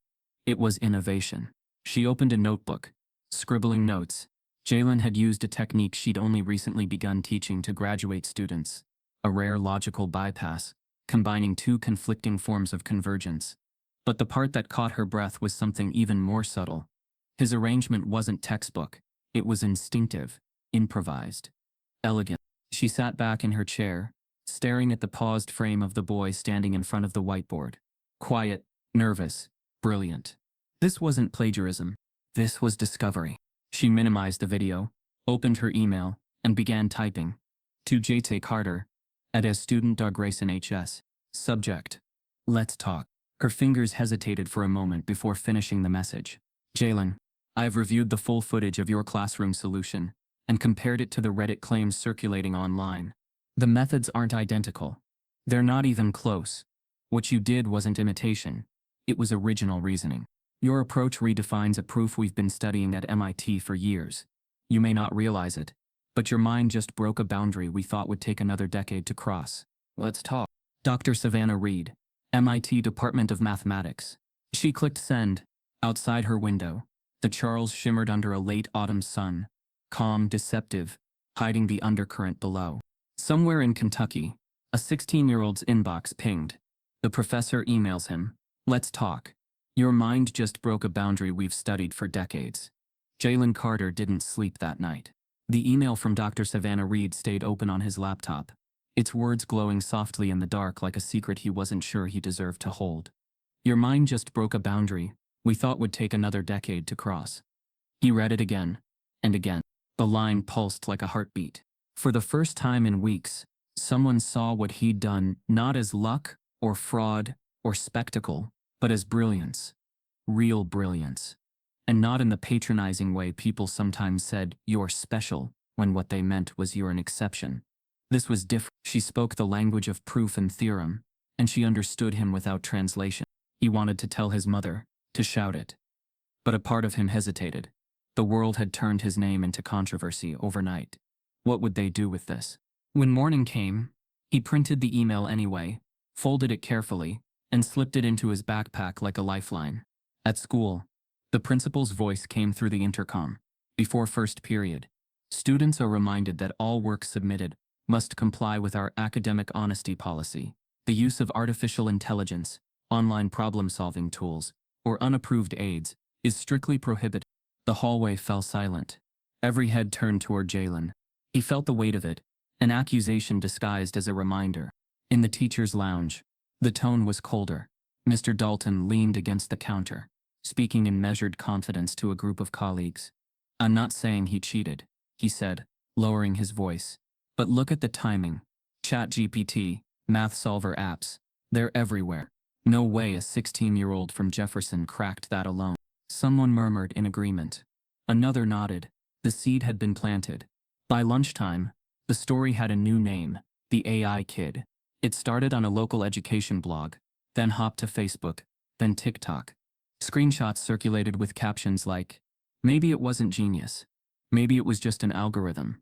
[SPEAKER 1] It was innovation. She opened a notebook, scribbling notes. Jaylen had used a technique she'd only recently begun teaching to graduate students, a rare logical bypass, combining 2 conflicting forms of convergence. But the part that caught her breath was something even more subtle. His arrangement wasn't textbook. It was instinctive, improvised, elegant. She sat back in her chair, staring at the paused frame of the boy standing in front of the whiteboard. Quiet, nervous, brilliant. This wasn't plagiarism. This was discovery. She minimized the video, opened her email, and began typing. To Jaylen Carter, as student Doug Grayson HS. Subject: let's talk. Her fingers hesitated for a moment before finishing the message. Jaylen, I've reviewed the full footage of your classroom solution and compared it to the Reddit claims circulating online. The methods aren't identical. They're not even close. What you did wasn't imitation. It was original reasoning. Your approach redefines a proof we've been studying at MIT for years. You may not realize it, but your mind just broke a boundary we thought would take another decade to cross. Let's talk. Dr. Savannah Reed, MIT Department of Mathematics. She clicked send. Outside her window, the Charles shimmered under a late autumn sun, calm, deceptive, hiding the undercurrent below. Somewhere in Kentucky, a 16-year-old's inbox pinged. The professor emails him. Let's talk. Your mind just broke a boundary we've studied for decades. Jaylen Carter didn't sleep that night. The email from Dr. Savannah Reed stayed open on his laptop, its words glowing softly in the dark like a secret he wasn't sure he deserved to hold. Your mind just broke a boundary we thought would take another decade to cross. He read it again and again. The line pulsed like a heartbeat. For the first time in weeks, someone saw what he'd done not as luck or fraud or spectacle, but as brilliance. Real brilliance. And not in the patronizing way people sometimes said, "You're special," when what they meant was you're an exception. This was different. She spoke the language of proof and theorem, and she understood him without translation. He wanted to tell his mother, to shout it. But a part of him hesitated. The world had turned his name into controversy overnight. What would they do with this? When morning came, he printed the email anyway, folded it carefully, and slipped it into his backpack like a lifeline. At school, the principal's voice came through the intercom. Before first period, students are reminded that all work submitted must comply with our academic honesty policy. The use of artificial intelligence, online problem-solving tools, or unapproved aids is strictly prohibited. The hallway fell silent. Every head turned toward Jaylen. He felt the weight of it, an accusation disguised as a reminder. In the teacher's lounge, the tone was colder. Mr. Dalton leaned against the counter, speaking in measured confidence to a group of colleagues. "I'm not saying he cheated," he said, lowering his voice. "But look at the timing. ChatGPT, math solver apps, they're everywhere. No way a 16-year-old from Jefferson cracked that alone." Someone murmured in agreement. Another nodded. The seed had been planted. By lunchtime, the story had a new name, the AI Kid. It started on a local education blog, then hopped to Facebook, then TikTok. Screenshots circulated with captions like, "Maybe it wasn't genius. Maybe it was just an algorithm.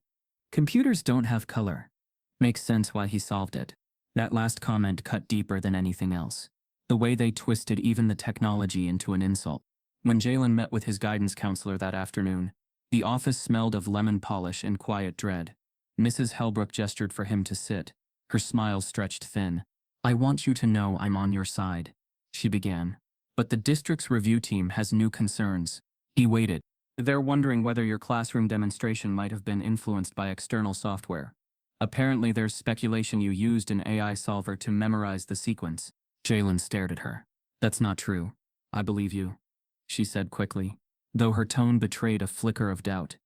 [SPEAKER 1] Computers don't have color. Makes sense why he solved it." That last comment cut deeper than anything else. The way they twisted even the technology into an insult. When Jaylen met with his guidance counselor that afternoon, the office smelled of lemon polish and quiet dread. Mrs. Helbrook gestured for him to sit, her smile stretched thin. "I want you to know I'm on your side," she began. "But the district's review team has new concerns." He waited. "They're wondering whether your classroom demonstration might have been influenced by external software. Apparently there's speculation you used an AI solver to memorize the sequence." Jaylen stared at her. "That's not true. I believe you," she said quickly, though her tone betrayed a flicker of doubt.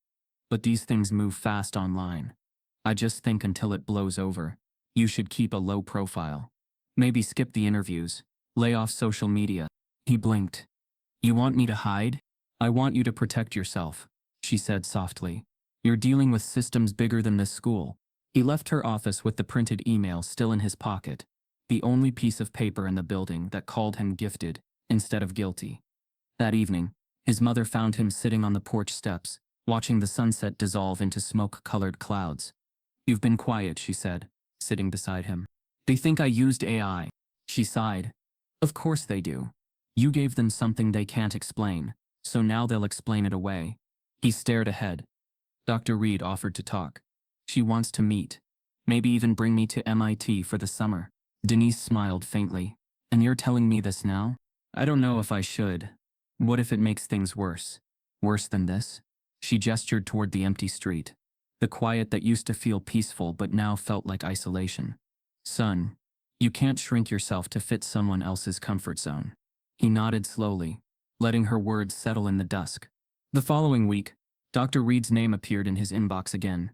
[SPEAKER 1] "But these things move fast online. I just think until it blows over, you should keep a low profile. Maybe skip the interviews, lay off social media." He blinked. "You want me to hide? I want you to protect yourself," she said softly. "You're dealing with systems bigger than this school." He left her office with the printed email still in his pocket, the only piece of paper in the building that called him gifted instead of guilty. That evening, his mother found him sitting on the porch steps, watching the sunset dissolve into smoke-colored clouds. "You've been quiet," she said, sitting beside him. "They think I used AI." She sighed. "Of course they do. You gave them something they can't explain, so now they'll explain it away." He stared ahead. Dr. Reed offered to talk. "She wants to meet. Maybe even bring me to MIT for the summer." Denise smiled faintly. "And you're telling me this now? I don't know if I should. What if it makes things worse? Worse than this?" She gestured toward the empty street. the quiet that used to feel peaceful but now felt like isolation. Son, you can't shrink yourself to fit someone else's comfort zone. He nodded slowly, letting her words settle in the dusk. The following week, Dr. Reed's name appeared in his inbox again,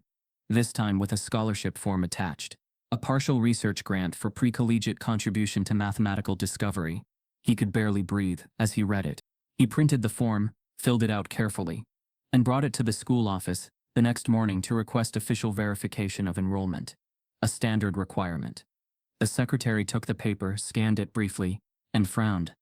[SPEAKER 1] this time with a scholarship form attached. A partial research grant for pre-collegiate contribution to mathematical discovery. He could barely breathe as he read it. He printed the form, filled it out carefully, and brought it to the school office the next morning to request official verification of enrollment. A standard requirement. The secretary took the paper, scanned it briefly, and frowned.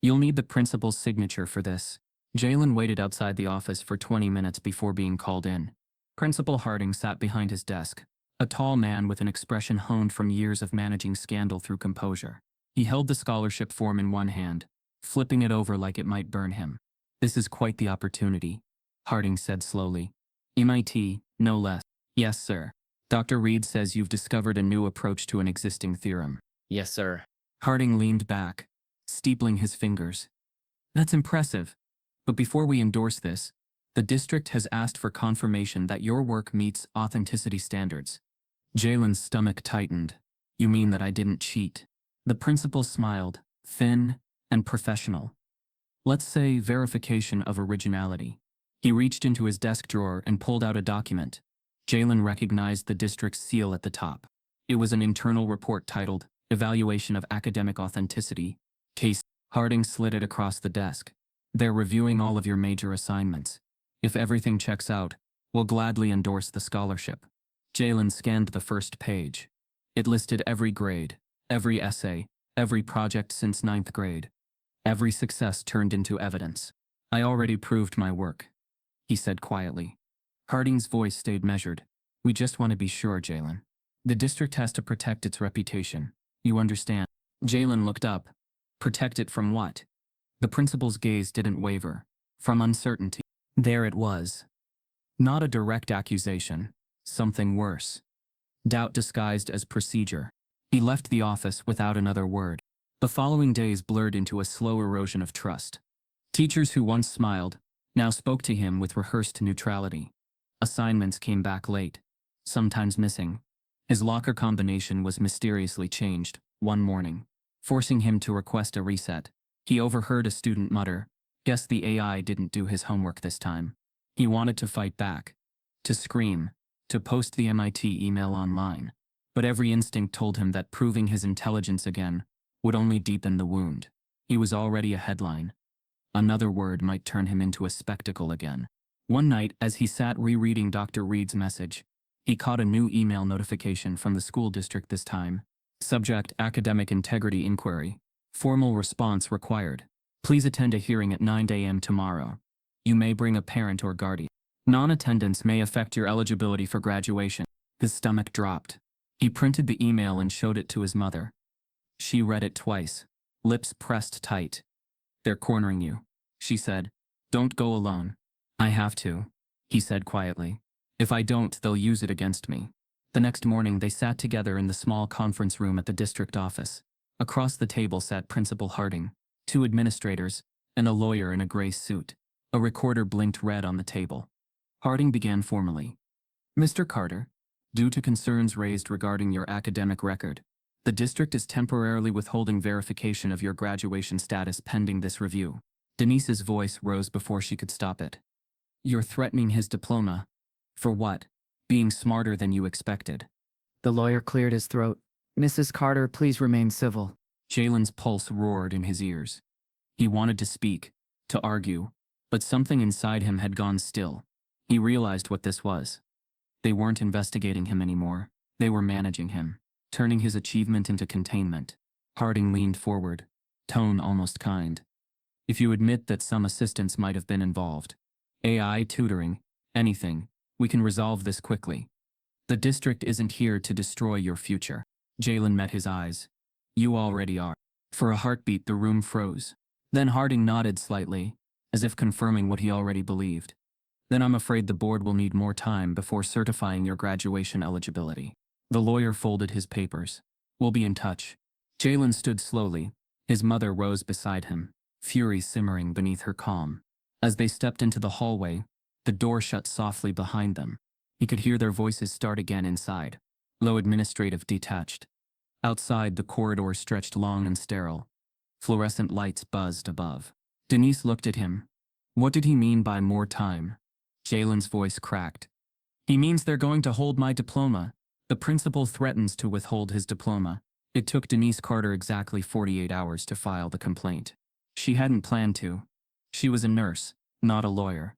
[SPEAKER 1] You'll need the principal's signature for this. Jaylen waited outside the office for 20 minutes before being called in. Principal Harding sat behind his desk, a tall man with an expression honed from years of managing scandal through composure. He held the scholarship form in one hand, flipping it over like it might burn him. This is quite the opportunity, Harding said slowly. MIT, no less. Yes, sir. Dr. Reed says you've discovered a new approach to an existing theorem.
[SPEAKER 2] Yes, sir.
[SPEAKER 1] Harding leaned back, steepling his fingers. That's impressive. But before we endorse this, the district has asked for confirmation that your work meets authenticity standards. Jaylen's stomach tightened. You mean that I didn't cheat? The principal smiled, thin and professional. Let's say verification of originality. He reached into his desk drawer and pulled out a document. Jaylen recognized the district's seal at the top. It was an internal report titled, Evaluation of Academic Authenticity. Case. Harding slid it across the desk. They're reviewing all of your major assignments. If everything checks out, we'll gladly endorse the scholarship. Jaylen scanned the first page. It listed every grade, every essay, every project since 9th grade. Every success turned into evidence. I already proved my work, he said quietly. Harding's voice stayed measured. We just want to be sure, Jaylen. The district has to protect its reputation. You understand? Jaylen looked up. Protect it from what? The principal's gaze didn't waver. From uncertainty. There it was. Not a direct accusation. Something worse. Doubt disguised as procedure. He left the office without another word. The following days blurred into a slow erosion of trust. Teachers who once smiled, now spoke to him with rehearsed neutrality. Assignments came back late, sometimes missing. His locker combination was mysteriously changed, one morning, forcing him to request a reset. He overheard a student mutter, "Guess the AI didn't do his homework this time." He wanted to fight back, to scream, to post the MIT email online. But every instinct told him that proving his intelligence again would only deepen the wound. He was already a headline. Another word might turn him into a spectacle again. One night, as he sat rereading Dr. Reed's message, he caught a new email notification from the school district this time. Subject: Academic Integrity Inquiry. Formal response required. Please attend a hearing at 9 a.m. tomorrow. You may bring a parent or guardian. Non-attendance may affect your eligibility for graduation. His stomach dropped. He printed the email and showed it to his mother. She read it twice, lips pressed tight. They're cornering you, she said. Don't go alone. I have to, he said quietly. If I don't, they'll use it against me. The next morning they sat together in the small conference room at the district office. Across the table sat Principal Harding, 2 administrators, and a lawyer in a gray suit. A recorder blinked red on the table. Harding began formally. Mr. Carter, due to concerns raised regarding your academic record, the district is temporarily withholding verification of your graduation status pending this review. Denise's voice rose before she could stop it. You're threatening his diploma. For what? Being smarter than you expected.
[SPEAKER 2] The lawyer cleared his throat. Mrs. Carter, please remain civil.
[SPEAKER 1] Jaylen's pulse roared in his ears. He wanted to speak, to argue, but something inside him had gone still. He realized what this was. They weren't investigating him anymore. They were managing him, turning his achievement into containment. Harding leaned forward, tone almost kind. If you admit that some assistance might have been involved, AI, tutoring, anything, we can resolve this quickly. The district isn't here to destroy your future. Jaylen met his eyes. You already are. For a heartbeat, the room froze. Then Harding nodded slightly, as if confirming what he already believed. Then I'm afraid the board will need more time before certifying your graduation eligibility. The lawyer folded his papers. We'll be in touch. Jaylen stood slowly. His mother rose beside him, fury simmering beneath her calm. As they stepped into the hallway, the door shut softly behind them. He could hear their voices start again inside. Low administrative detached. Outside, the corridor stretched long and sterile. Fluorescent lights buzzed above. Denise looked at him. What did he mean by more time? Jaylen's voice cracked. He means they're going to hold my diploma. The principal threatens to withhold his diploma. It took Denise Carter exactly 48 hours to file the complaint. She hadn't planned to. She was a nurse, not a lawyer.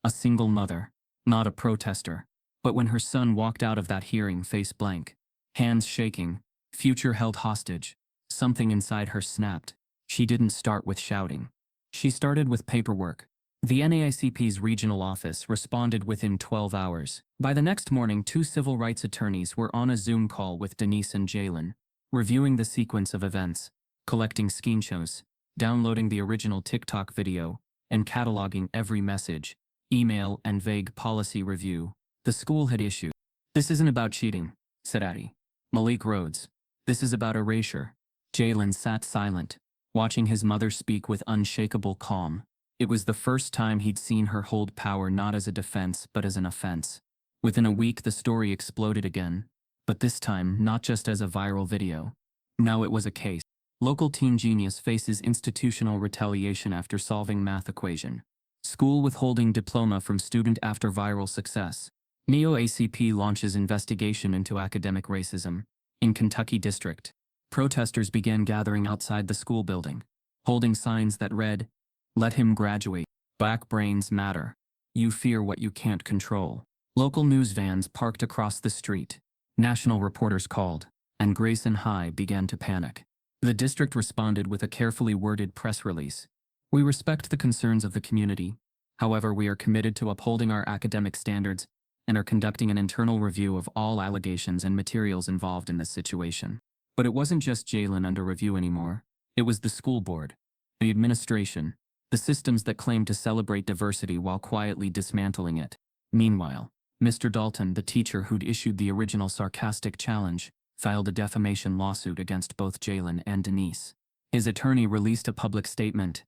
[SPEAKER 1] A single mother, not a protester. But when her son walked out of that hearing face blank, hands shaking, future held hostage, something inside her snapped. She didn't start with shouting. She started with paperwork. The NAICP's regional office responded within 12 hours. By the next morning, 2 civil rights attorneys were on a Zoom call with Denise and Jaylen, reviewing the sequence of events, collecting screenshots, downloading the original TikTok video, and cataloging every message, email, and vague policy review the school had issued. This isn't about cheating, said Addie. Malik Rhodes. This is about erasure. Jaylen sat silent, watching his mother speak with unshakable calm. It was the first time he'd seen her hold power not as a defense but as an offense. Within a week, the story exploded again, but this time not just as a viral video. Now it was a case. Local teen genius faces institutional retaliation after solving math equation. School withholding diploma from student after viral success. Neo-ACP launches investigation into academic racism. In Kentucky District, protesters began gathering outside the school building, holding signs that read, "Let him graduate. Black brains matter. You fear what you can't control." Local news vans parked across the street. National reporters called, and Grayson High began to panic. The district responded with a carefully worded press release. We respect the concerns of the community. However, we are committed to upholding our academic standards and are conducting an internal review of all allegations and materials involved in this situation. But it wasn't just Jaylen under review anymore. It was the school board, the administration, the systems that claimed to celebrate diversity while quietly dismantling it. Meanwhile, Mr. Dalton, the teacher who'd issued the original sarcastic challenge, filed a defamation lawsuit against both Jaylen and Denise. His attorney released a public statement.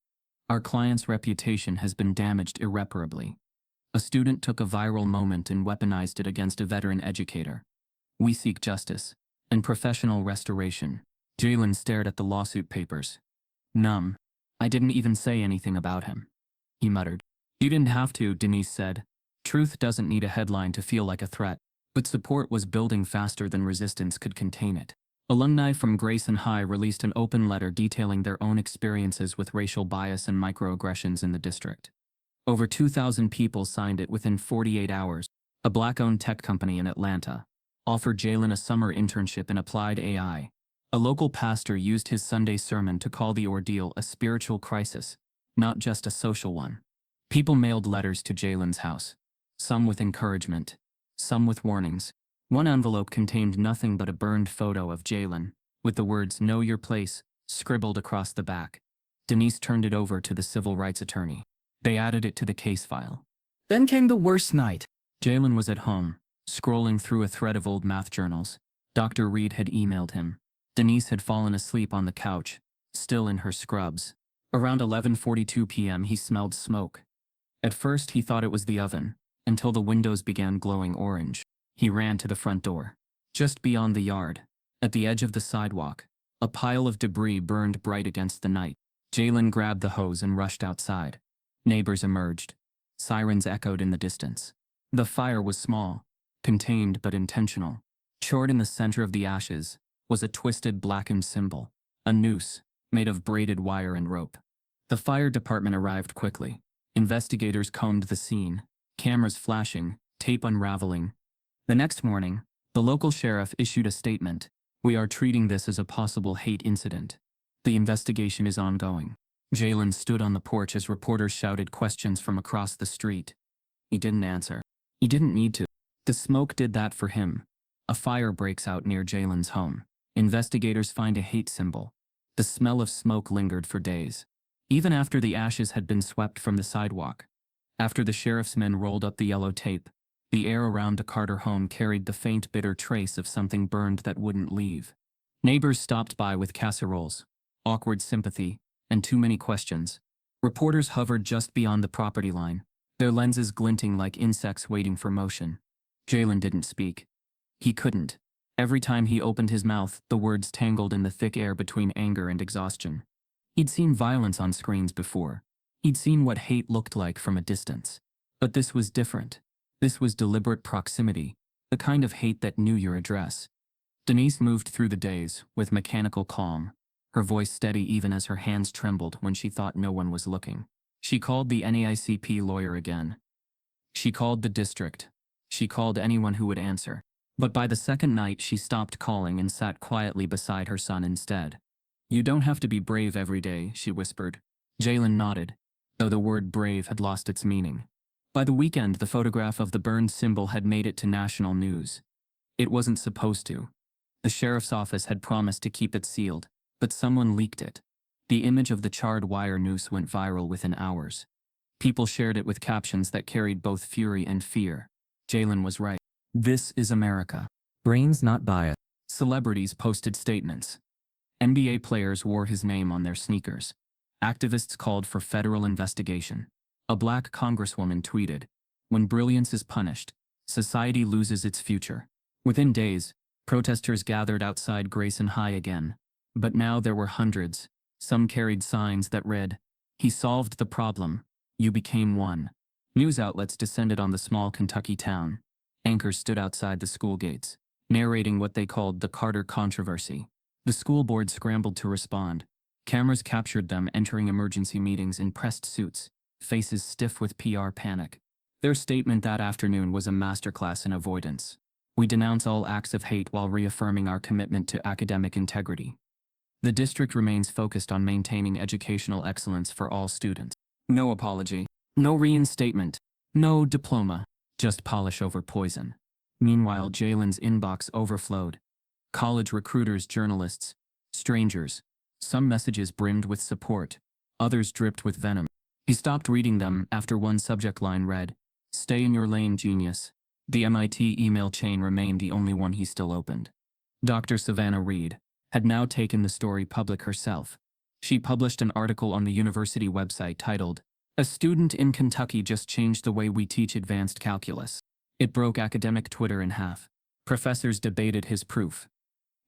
[SPEAKER 1] Our client's reputation has been damaged irreparably. A student took a viral moment and weaponized it against a veteran educator. We seek justice and professional restoration. Jaylen stared at the lawsuit papers. Numb. I didn't even say anything about him, he muttered. You didn't have to, Denise said. Truth doesn't need a headline to feel like a threat, but support was building faster than resistance could contain it. Alumni from Grayson High released an open letter detailing their own experiences with racial bias and microaggressions in the district. Over 2,000 people signed it within 48 hours. A black-owned tech company in Atlanta offered Jaylen a summer internship in applied AI. A local pastor used his Sunday sermon to call the ordeal a spiritual crisis, not just a social one. People mailed letters to Jaylen's house, some with encouragement, some with warnings. One envelope contained nothing but a burned photo of Jaylen, with the words "Know your place" scribbled across the back. Denise turned it over to the civil rights attorney. They added it to the case file.
[SPEAKER 2] Then came the worst night.
[SPEAKER 1] Jaylen was at home, scrolling through a thread of old math journals. Dr. Reed had emailed him. Denise had fallen asleep on the couch, still in her scrubs. Around 11:42 p.m. he smelled smoke. At first he thought it was the oven, until the windows began glowing orange. He ran to the front door. Just beyond the yard, at the edge of the sidewalk, a pile of debris burned bright against the night. Jaylen grabbed the hose and rushed outside. Neighbors emerged. Sirens echoed in the distance. The fire was small, contained but intentional. Chored in the center of the ashes was a twisted blackened symbol, a noose made of braided wire and rope. The fire department arrived quickly. Investigators combed the scene, cameras flashing, tape unraveling. The next morning, the local sheriff issued a statement. We are treating this as a possible hate incident. The investigation is ongoing. Jaylen stood on the porch as reporters shouted questions from across the street. He didn't answer. He didn't need to. The smoke did that for him. A fire breaks out near Jaylen's home. Investigators find a hate symbol. The smell of smoke lingered for days, even after the ashes had been swept from the sidewalk. After the sheriff's men rolled up the yellow tape, the air around the Carter home carried the faint, bitter trace of something burned that wouldn't leave. Neighbors stopped by with casseroles, awkward sympathy, and too many questions. Reporters hovered just beyond the property line, their lenses glinting like insects waiting for motion. Jaylen didn't speak. He couldn't. Every time he opened his mouth, the words tangled in the thick air between anger and exhaustion. He'd seen violence on screens before. He'd seen what hate looked like from a distance. But this was different. This was deliberate proximity, the kind of hate that knew your address. Denise moved through the days with mechanical calm, her voice steady even as her hands trembled when she thought no one was looking. She called the NAICP lawyer again. She called the district. She called anyone who would answer. But by the second night, she stopped calling and sat quietly beside her son instead. "You don't have to be brave every day," she whispered. Jaylen nodded, though the word brave had lost its meaning. By the weekend, the photograph of the burned symbol had made it to national news. It wasn't supposed to. The sheriff's office had promised to keep it sealed, but someone leaked it. The image of the charred wire noose went viral within hours. People shared it with captions that carried both fury and fear. Jaylen was right. This is America.
[SPEAKER 2] Brains not biased.
[SPEAKER 1] Celebrities posted statements. NBA players wore his name on their sneakers. Activists called for federal investigation. A black congresswoman tweeted, "When brilliance is punished, society loses its future." Within days, protesters gathered outside Grayson High again. But now there were hundreds. Some carried signs that read, "He solved the problem. You became one." News outlets descended on the small Kentucky town. Anchors stood outside the school gates, narrating what they called the Carter controversy. The school board scrambled to respond. Cameras captured them entering emergency meetings in pressed suits, faces stiff with PR panic. Their statement that afternoon was a masterclass in avoidance. "We denounce all acts of hate while reaffirming our commitment to academic integrity." The district remains focused on maintaining educational excellence for all students. No apology. No reinstatement. No diploma. Just polish over poison. Meanwhile, Jaylen's inbox overflowed. College recruiters, journalists, strangers. Some messages brimmed with support. Others dripped with venom. He stopped reading them after one subject line read, "Stay in your lane, genius." The MIT email chain remained the only one he still opened. Dr. Savannah Reed had now taken the story public herself. She published an article on the university website titled, "A Student in Kentucky Just Changed the Way We Teach Advanced Calculus." It broke academic Twitter in half. Professors debated his proof.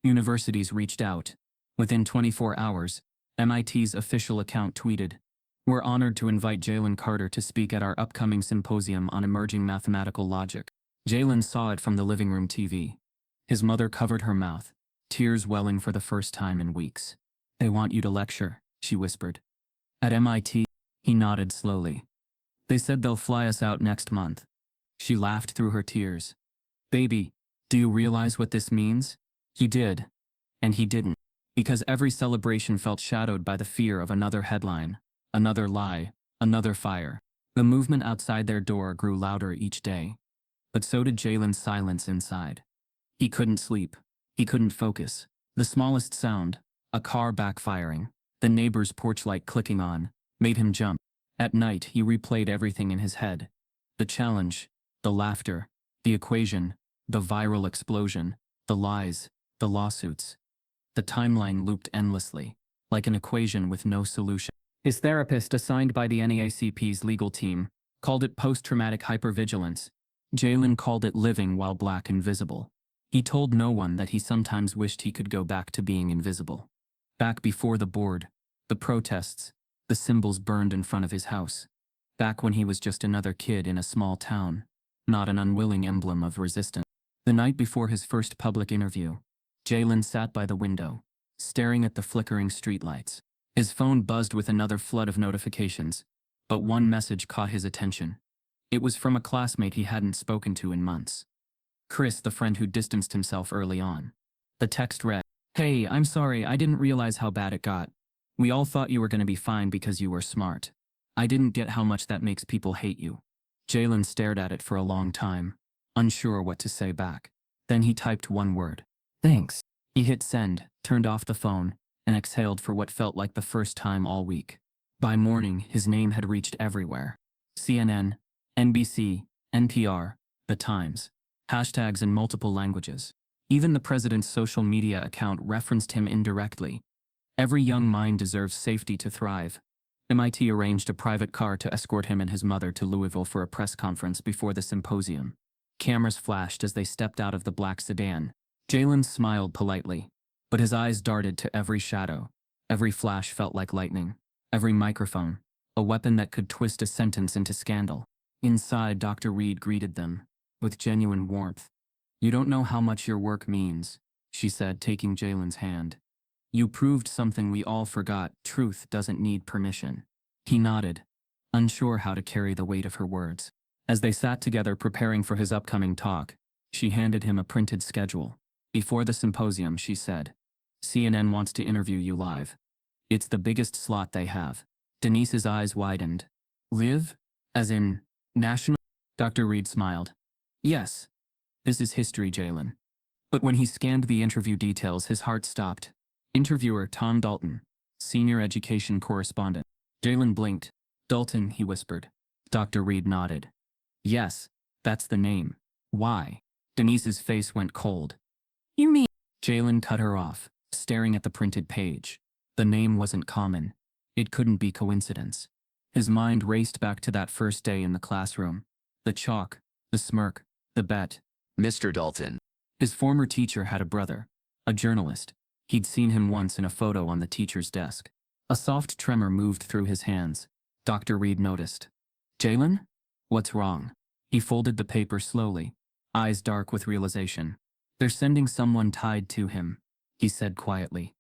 [SPEAKER 1] Universities reached out. Within 24 hours, MIT's official account tweeted, "We're honored to invite Jaylen Carter to speak at our upcoming symposium on emerging mathematical logic." Jaylen saw it from the living room TV. His mother covered her mouth, tears welling for the first time in weeks. "They want you to lecture," she whispered. "At MIT?" He nodded slowly. "They said they'll fly us out next month." She laughed through her tears. "Baby, do you realize what this means?" He did. And he didn't. Because every celebration felt shadowed by the fear of another headline, another lie, another fire. The movement outside their door grew louder each day. But so did Jaylen's silence inside. He couldn't sleep. He couldn't focus. The smallest sound, a car backfiring, the neighbor's porch light clicking on, made him jump. At night, he replayed everything in his head. The challenge, the laughter, the equation, the viral explosion, the lies, the lawsuits. The timeline looped endlessly, like an equation with no solution. His therapist, assigned by the NAACP's legal team, called it post-traumatic hypervigilance. Jaylen called it living while black and visible. He told no one that he sometimes wished he could go back to being invisible. Back before the board, the protests, the symbols burned in front of his house. Back when he was just another kid in a small town, not an unwilling emblem of resistance. The night before his first public interview, Jaylen sat by the window, staring at the flickering streetlights. His phone buzzed with another flood of notifications, but one message caught his attention. It was from a classmate he hadn't spoken to in months. Chris, the friend who distanced himself early on. The text read, "Hey, I'm sorry, I didn't realize how bad it got. We all thought you were going to be fine because you were smart. I didn't get how much that makes people hate you." Jaylen stared at it for a long time, unsure what to say back. Then he typed one word. "Thanks." He hit send, turned off the phone, and exhaled for what felt like the first time all week. By morning, his name had reached everywhere. CNN, NBC, NPR, The Times. Hashtags in multiple languages. Even the president's social media account referenced him indirectly. Every young mind deserves safety to thrive. MIT arranged a private car to escort him and his mother to Louisville for a press conference before the symposium. Cameras flashed as they stepped out of the black sedan. Jaylen smiled politely, but his eyes darted to every shadow. Every flash felt like lightning. Every microphone, a weapon that could twist a sentence into scandal. Inside, Dr. Reed greeted them with genuine warmth. "You don't know how much your work means," she said, taking Jaylen's hand. "You proved something we all forgot. Truth doesn't need permission." He nodded, unsure how to carry the weight of her words. As they sat together preparing for his upcoming talk, she handed him a printed schedule. Before the symposium, she said, "CNN wants to interview you live. It's the biggest slot they have." Denise's eyes widened. "Live? As in, national?" Dr. Reed smiled. "Yes. This is history, Jaylen." But when he scanned the interview details, his heart stopped. Interviewer Tom Dalton, senior education correspondent. Jaylen blinked. "Dalton," he whispered. Dr. Reed nodded. "Yes, that's the name. Why?" Denise's face went cold. "You mean?" Jaylen cut her off, staring at the printed page. The name wasn't common. It couldn't be coincidence. His mind raced back to that first day in the classroom. The chalk, the smirk, the bet.
[SPEAKER 3] Mr. Dalton.
[SPEAKER 1] His former teacher had a brother, a journalist. He'd seen him once in a photo on the teacher's desk. A soft tremor moved through his hands. Dr. Reed noticed. "Jaylen? What's wrong?" He folded the paper slowly, eyes dark with realization. "They're sending someone tied to him," he said quietly.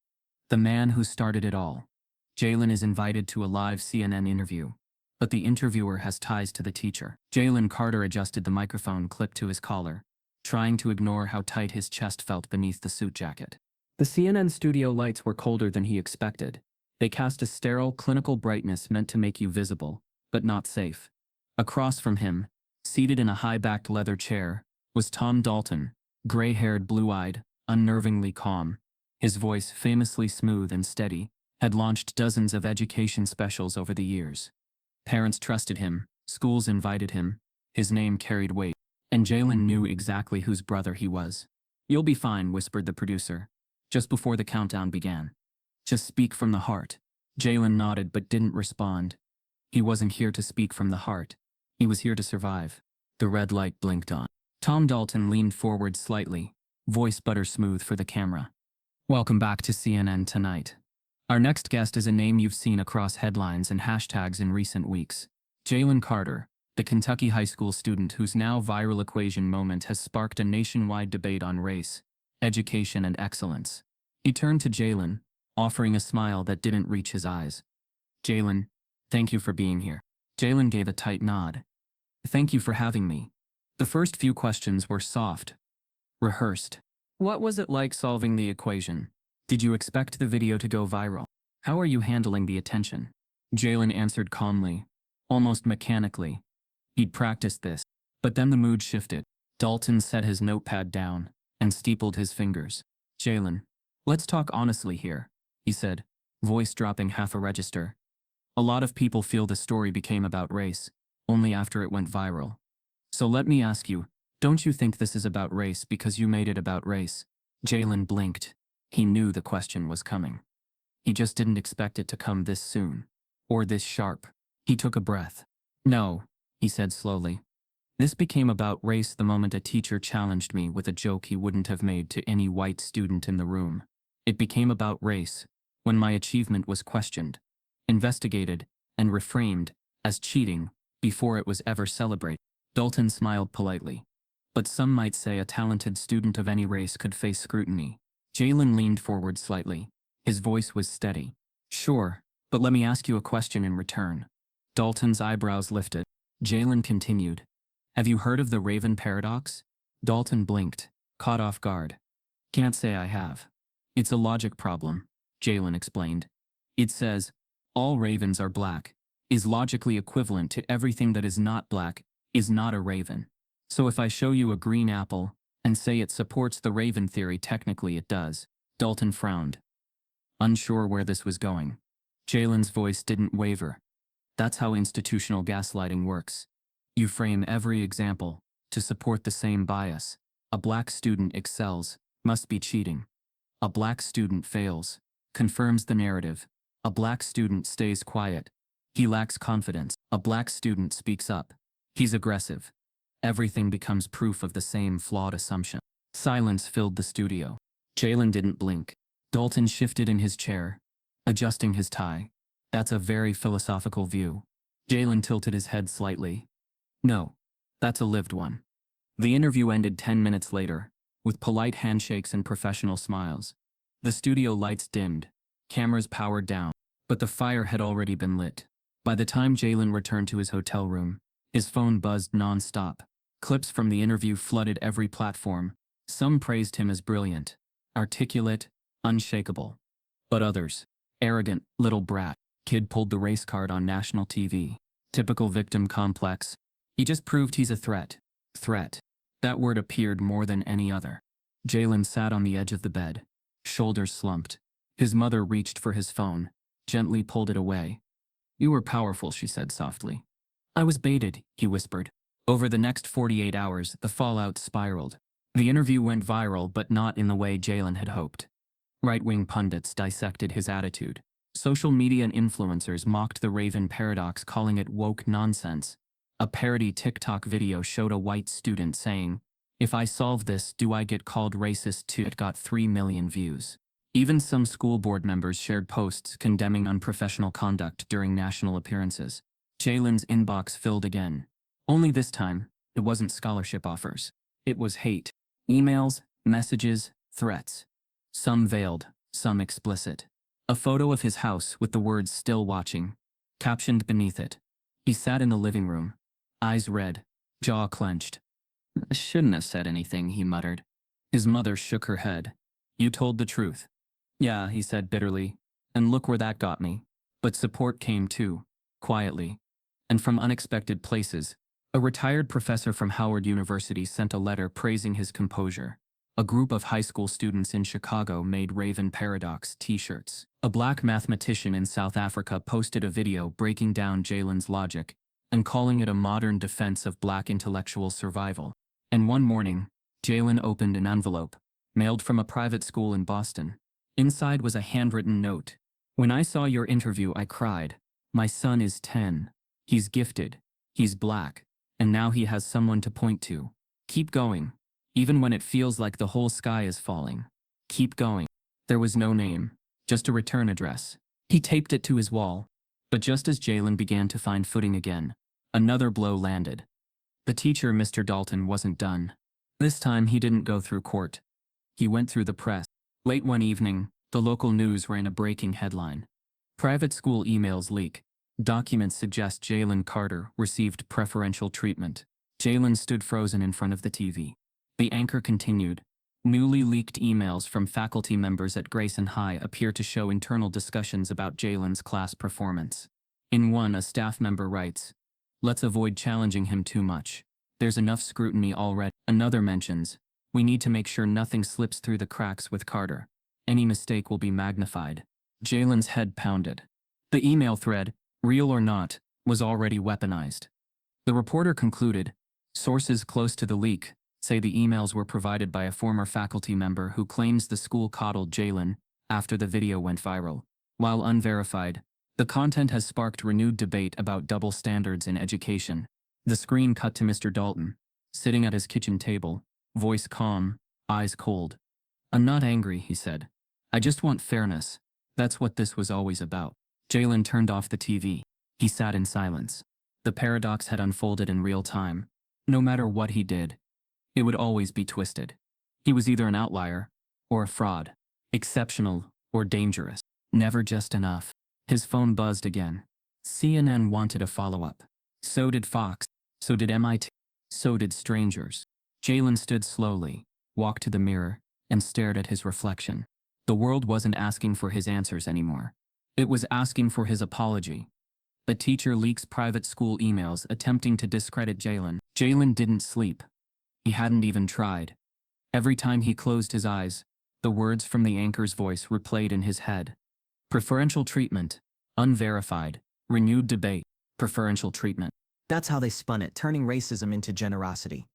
[SPEAKER 1] "The man who started it all. Jaylen is invited to a live CNN interview, but the interviewer has ties to the teacher." Jaylen Carter adjusted the microphone clip to his collar, trying to ignore how tight his chest felt beneath the suit jacket. The CNN studio lights were colder than he expected. They cast a sterile, clinical brightness meant to make you visible, but not safe. Across from him, seated in a high-backed leather chair, was Tom Dalton, gray-haired, blue-eyed, unnervingly calm. His voice, famously smooth and steady, had launched dozens of education specials over the years. Parents trusted him, schools invited him, his name carried weight, and Jaylen knew exactly whose brother he was. "You'll be fine," whispered the producer, just before the countdown began. "Just speak from the heart." Jaylen nodded but didn't respond. He wasn't here to speak from the heart. He was here to survive. The red light blinked on. Tom Dalton leaned forward slightly, voice butter smooth for the camera. "Welcome back to CNN Tonight. Our next guest is a name you've seen across headlines and hashtags in recent weeks. Jaylen Carter, the Kentucky high school student whose now viral equation moment has sparked a nationwide debate on race, education, and excellence." He turned to Jaylen, offering a smile that didn't reach his eyes. "Jaylen, thank you for being here." Jaylen gave a tight nod. "Thank you for having me." The first few questions were soft, rehearsed. What was it like solving the equation? Did you expect the video to go viral? How are you handling the attention? Jaylen answered calmly, almost mechanically. He'd practiced this. But then the mood shifted. Dalton set his notepad down and steepled his fingers. "Jaylen, let's talk honestly here," he said, voice dropping half a register. "A lot of people feel the story became about race only after it went viral. So let me ask you, don't you think this is about race because you made it about race?" Jaylen blinked. He knew the question was coming. He just didn't expect it to come this soon, or this sharp. He took a breath. "No," he said slowly. "This became about race the moment a teacher challenged me with a joke he wouldn't have made to any white student in the room. It became about race when my achievement was questioned, investigated, and reframed as cheating before it was ever celebrated." Dalton smiled politely. "But some might say a talented student of any race could face scrutiny." Jaylen leaned forward slightly. His voice was steady. "Sure, but let me ask you a question in return." Dalton's eyebrows lifted. Jaylen continued. "Have you heard of the Raven paradox?" Dalton blinked, caught off guard. "Can't say I have. It's a logic problem," Jaylen explained. "It says, all ravens are black, is logically equivalent to everything that is not black, is not a raven. So if I show you a green apple and say it supports the raven theory, technically it does." Dalton frowned, unsure where this was going. Jaylen's voice didn't waver. "That's how institutional gaslighting works. You frame every example to support the same bias. A black student excels, must be cheating. A black student fails, confirms the narrative. A black student stays quiet, he lacks confidence. A black student speaks up, he's aggressive. Everything becomes proof of the same flawed assumption. Silence filled the studio. Jaylen didn't blink. Dalton shifted in his chair, adjusting his tie. That's a very philosophical view. Jaylen tilted his head slightly. No, that's a lived one. The interview ended 10 minutes later, with polite handshakes and professional smiles. The studio lights dimmed, cameras powered down, but the fire had already been lit. By the time Jaylen returned to his hotel room, his phone buzzed non-stop. Clips from the interview flooded every platform. Some praised him as brilliant, articulate, unshakable. But others, arrogant, little brat, kid pulled the race card on national TV. Typical victim complex. He just proved he's a threat. Threat. That word appeared more than any other. Jaylen sat on the edge of the bed, shoulders slumped. His mother reached for his phone, gently pulled it away. "You were powerful," she said softly. "I was baited," he whispered. Over the next 48 hours, the fallout spiraled. The interview went viral, but not in the way Jaylen had hoped. Right-wing pundits dissected his attitude. Social media and influencers mocked the Raven paradox, calling it woke nonsense. A parody TikTok video showed a white student saying, "If I solve this, do I get called racist too?" It got 3 million views. Even some school board members shared posts condemning unprofessional conduct during national appearances. Jaylen's inbox filled again. Only this time, it wasn't scholarship offers. It was hate. Emails, messages, threats. Some veiled, some explicit. A photo of his house with the words "still watching" captioned beneath it. He sat in the living room, eyes red, jaw clenched. "I shouldn't have said anything," he muttered. His mother shook her head. "You told the truth." "Yeah," he said bitterly. "And look where that got me." But support came too, quietly, and from unexpected places. A retired professor from Howard University sent a letter praising his composure. A group of high school students in Chicago made Raven Paradox t-shirts. A black mathematician in South Africa posted a video breaking down Jaylen's logic and calling it a modern defense of black intellectual survival. And one morning, Jaylen opened an envelope, mailed from a private school in Boston. Inside was a handwritten note. "When I saw your interview, I cried. My son is 10. He's gifted. He's black. And now he has someone to point to. Keep going. Even when it feels like the whole sky is falling. Keep going." There was no name, just a return address. He taped it to his wall. But just as Jaylen began to find footing again, another blow landed. The teacher, Mr. Dalton, wasn't done. This time he didn't go through court. He went through the press. Late one evening, the local news ran a breaking headline. "Private school emails leak. Documents suggest Jaylen Carter received preferential treatment." Jaylen stood frozen in front of the TV. The anchor continued. "Newly leaked emails from faculty members at Grayson High appear to show internal discussions about Jaylen's class performance. In one, a staff member writes, 'Let's avoid challenging him too much. There's enough scrutiny already.' Another mentions, 'We need to make sure nothing slips through the cracks with Carter. Any mistake will be magnified.'" Jaylen's head pounded. The email thread, real or not, was already weaponized. The reporter concluded, "Sources close to the leak say the emails were provided by a former faculty member who claims the school coddled Jaylen after the video went viral. While unverified, the content has sparked renewed debate about double standards in education." The screen cut to Mr. Dalton, sitting at his kitchen table, voice calm, eyes cold. "I'm not angry," he said. "I just want fairness. That's what this was always about." Jaylen turned off the TV. He sat in silence. The paradox had unfolded in real time. No matter what he did, it would always be twisted. He was either an outlier or a fraud, exceptional or dangerous, never just enough. His phone buzzed again. CNN wanted a follow-up. So did Fox. So did MIT. So did strangers. Jaylen stood slowly, walked to the mirror, and stared at his reflection. The world wasn't asking for his answers anymore. It was asking for his apology. The teacher leaks private school emails attempting to discredit Jaylen. Jaylen didn't sleep. He hadn't even tried. Every time he closed his eyes, the words from the anchor's voice replayed in his head. Preferential treatment. Unverified. Renewed debate. Preferential treatment.
[SPEAKER 3] That's how they spun it, turning racism into generosity.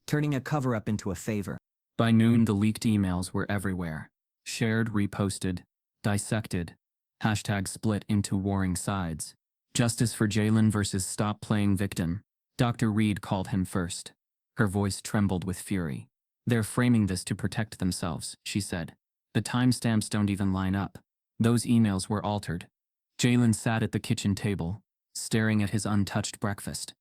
[SPEAKER 3] Turning a cover-up into a favor.
[SPEAKER 1] By noon, the leaked emails were everywhere. Shared, reposted, dissected. Hashtag split into warring sides. Justice for Jaylen versus stop playing victim. Dr. Reed called him first. Her voice trembled with fury. They're framing this to protect themselves, she said. The timestamps don't even line up. Those emails were altered. Jaylen sat at the kitchen table, staring at his untouched breakfast.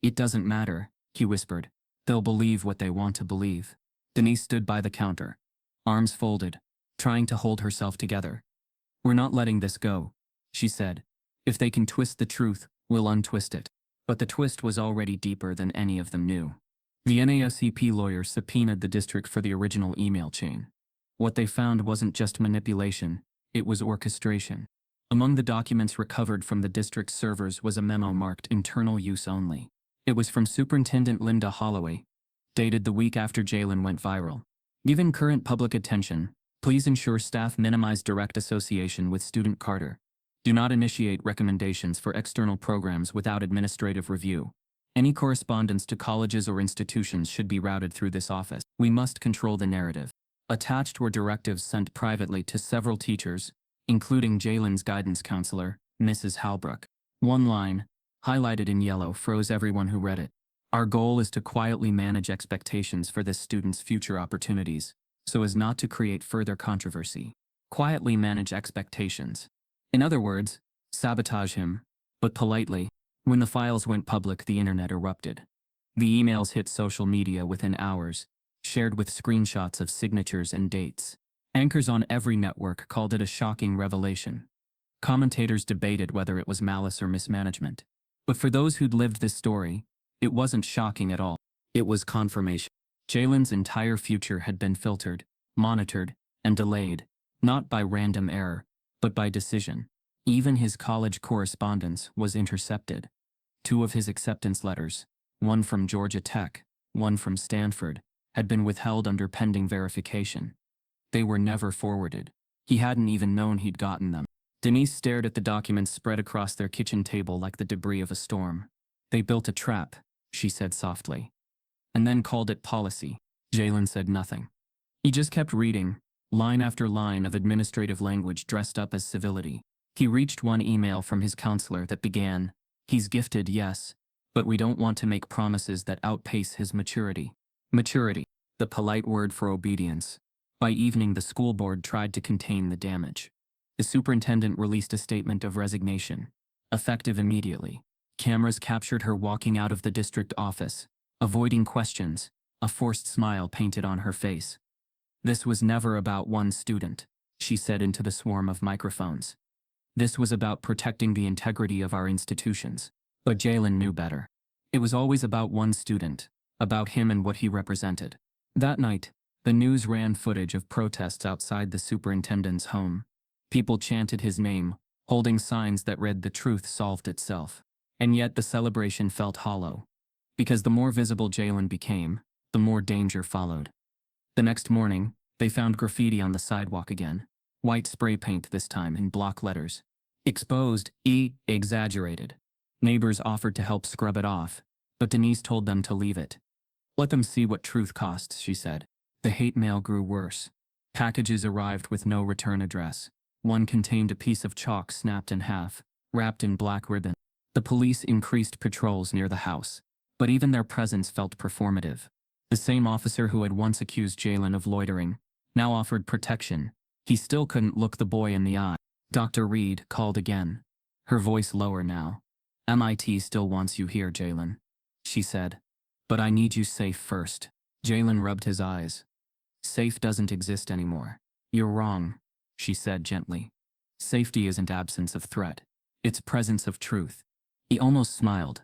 [SPEAKER 1] It doesn't matter, he whispered. They'll believe what they want to believe. Denise stood by the counter, arms folded, trying to hold herself together. We're not letting this go, she said. If they can twist the truth, we'll untwist it. But the twist was already deeper than any of them knew. The NAACP lawyer subpoenaed the district for the original email chain. What they found wasn't just manipulation, it was orchestration. Among the documents recovered from the district's servers was a memo marked internal use only. It was from Superintendent Linda Holloway, dated the week after Jaylen went viral. Given current public attention, please ensure staff minimize direct association with student Carter. Do not initiate recommendations for external programs without administrative review. Any correspondence to colleges or institutions should be routed through this office. We must control the narrative. Attached were directives sent privately to several teachers, including Jaylen's guidance counselor, Mrs. Halbrook. One line, highlighted in yellow, froze everyone who read it. Our goal is to quietly manage expectations for this student's future opportunities, so as not to create further controversy. Quietly manage expectations. In other words, sabotage him, but politely. When the files went public, the internet erupted. The emails hit social media within hours, shared with screenshots of signatures and dates. Anchors on every network called it a shocking revelation. Commentators debated whether it was malice or mismanagement. But for those who'd lived this story, it wasn't shocking at all. It was confirmation. Jaylen's entire future had been filtered, monitored, and delayed, not by random error, but by decision. Even his college correspondence was intercepted. 2 of his acceptance letters, one from Georgia Tech, one from Stanford, had been withheld under pending verification. They were never forwarded. He hadn't even known he'd gotten them. Denise stared at the documents spread across their kitchen table like the debris of a storm. They built a trap, she said softly. And then called it policy. Jaylen said nothing. He just kept reading, line after line of administrative language dressed up as civility. He reached one email from his counselor that began, "He's gifted, yes, but we don't want to make promises that outpace his maturity." Maturity, the polite word for obedience. By evening, the school board tried to contain the damage. The superintendent released a statement of resignation, effective immediately. Cameras captured her walking out of the district office, avoiding questions, a forced smile painted on her face. This was never about one student, she said into the swarm of microphones. This was about protecting the integrity of our institutions. But Jaylen knew better. It was always about one student, about him and what he represented. That night, the news ran footage of protests outside the superintendent's home. People chanted his name, holding signs that read "The truth solved itself." And yet the celebration felt hollow. Because the more visible Jaylen became, the more danger followed. The next morning, they found graffiti on the sidewalk again. White spray paint this time in block letters. Exposed, exaggerated. Neighbors offered to help scrub it off, but Denise told them to leave it. Let them see what truth costs, she said. The hate mail grew worse. Packages arrived with no return address. One contained a piece of chalk snapped in half, wrapped in black ribbon. The police increased patrols near the house, but even their presence felt performative. The same officer who had once accused Jaylen of loitering now offered protection. He still couldn't look the boy in the eye. Dr. Reed called again, her voice lower now. "MIT still wants you here, Jaylen," she said. "But I need you safe first." Jaylen rubbed his eyes. "Safe doesn't exist anymore." "You're wrong," she said gently. "Safety isn't absence of threat. It's presence of truth." He almost smiled.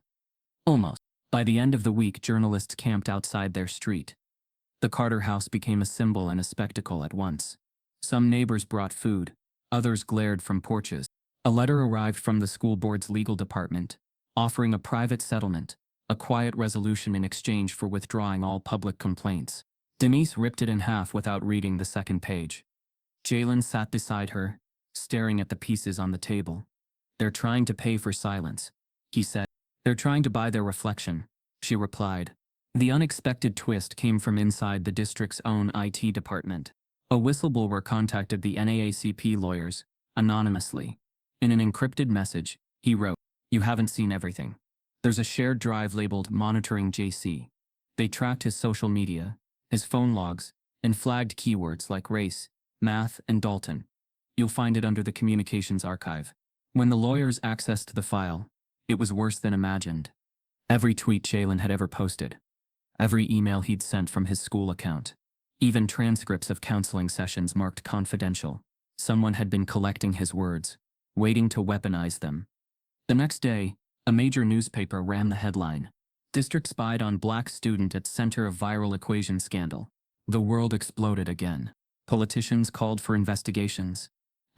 [SPEAKER 1] Almost. By the end of the week, journalists camped outside their street. The Carter house became a symbol and a spectacle at once. Some neighbors brought food, others glared from porches. A letter arrived from the school board's legal department, offering a private settlement, a quiet resolution in exchange for withdrawing all public complaints. Denise ripped it in half without reading the second page. Jaylen sat beside her, staring at the pieces on the table. "They're trying to pay for silence," he said. "They're trying to buy their reflection," she replied. The unexpected twist came from inside the district's own IT department. A whistleblower contacted the NAACP lawyers, anonymously. In an encrypted message, he wrote, "You haven't seen everything. There's a shared drive labeled Monitoring JC. They tracked his social media, his phone logs, and flagged keywords like race, math, and Dalton. You'll find it under the communications archive. When the lawyers accessed the file, it was worse than imagined. Every tweet Jaylen had ever posted, every email he'd sent from his school account, even transcripts of counseling sessions marked confidential. Someone had been collecting his words, waiting to weaponize them. The next day, a major newspaper ran the headline, "District spied on black student at center of viral equation scandal." The world exploded again. Politicians called for investigations.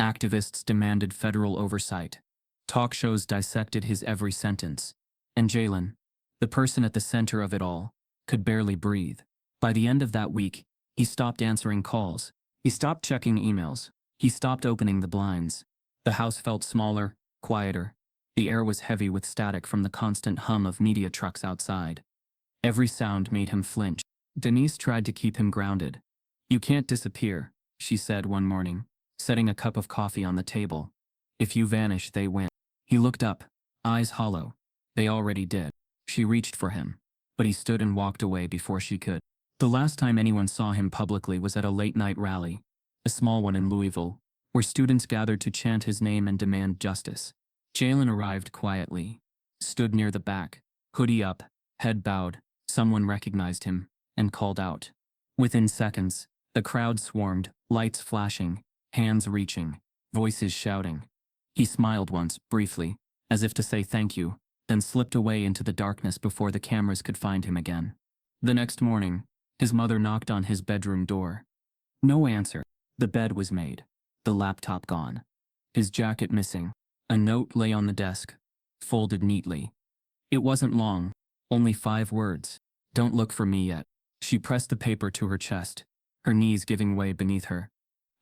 [SPEAKER 1] Activists demanded federal oversight. Talk shows dissected his every sentence. And Jaylen, the person at the center of it all, could barely breathe. By the end of that week, he stopped answering calls. He stopped checking emails. He stopped opening the blinds. The house felt smaller, quieter. The air was heavy with static from the constant hum of media trucks outside. Every sound made him flinch. Denise tried to keep him grounded. "You can't disappear," she said one morning, setting a cup of coffee on the table. "If you vanish, they win." He looked up, eyes hollow. They already did. She reached for him, but he stood and walked away before she could. The last time anyone saw him publicly was at a late-night rally, a small one in Louisville, where students gathered to chant his name and demand justice. Jaylen arrived quietly, stood near the back, hoodie up, head bowed. Someone recognized him and called out. Within seconds, the crowd swarmed, lights flashing, hands reaching, voices shouting. He smiled once, briefly, as if to say thank you, then slipped away into the darkness before the cameras could find him again. The next morning, his mother knocked on his bedroom door. No answer. The bed was made, the laptop gone, his jacket missing. A note lay on the desk, folded neatly. It wasn't long, only 5 words. "Don't look for me yet." She pressed the paper to her chest, her knees giving way beneath her.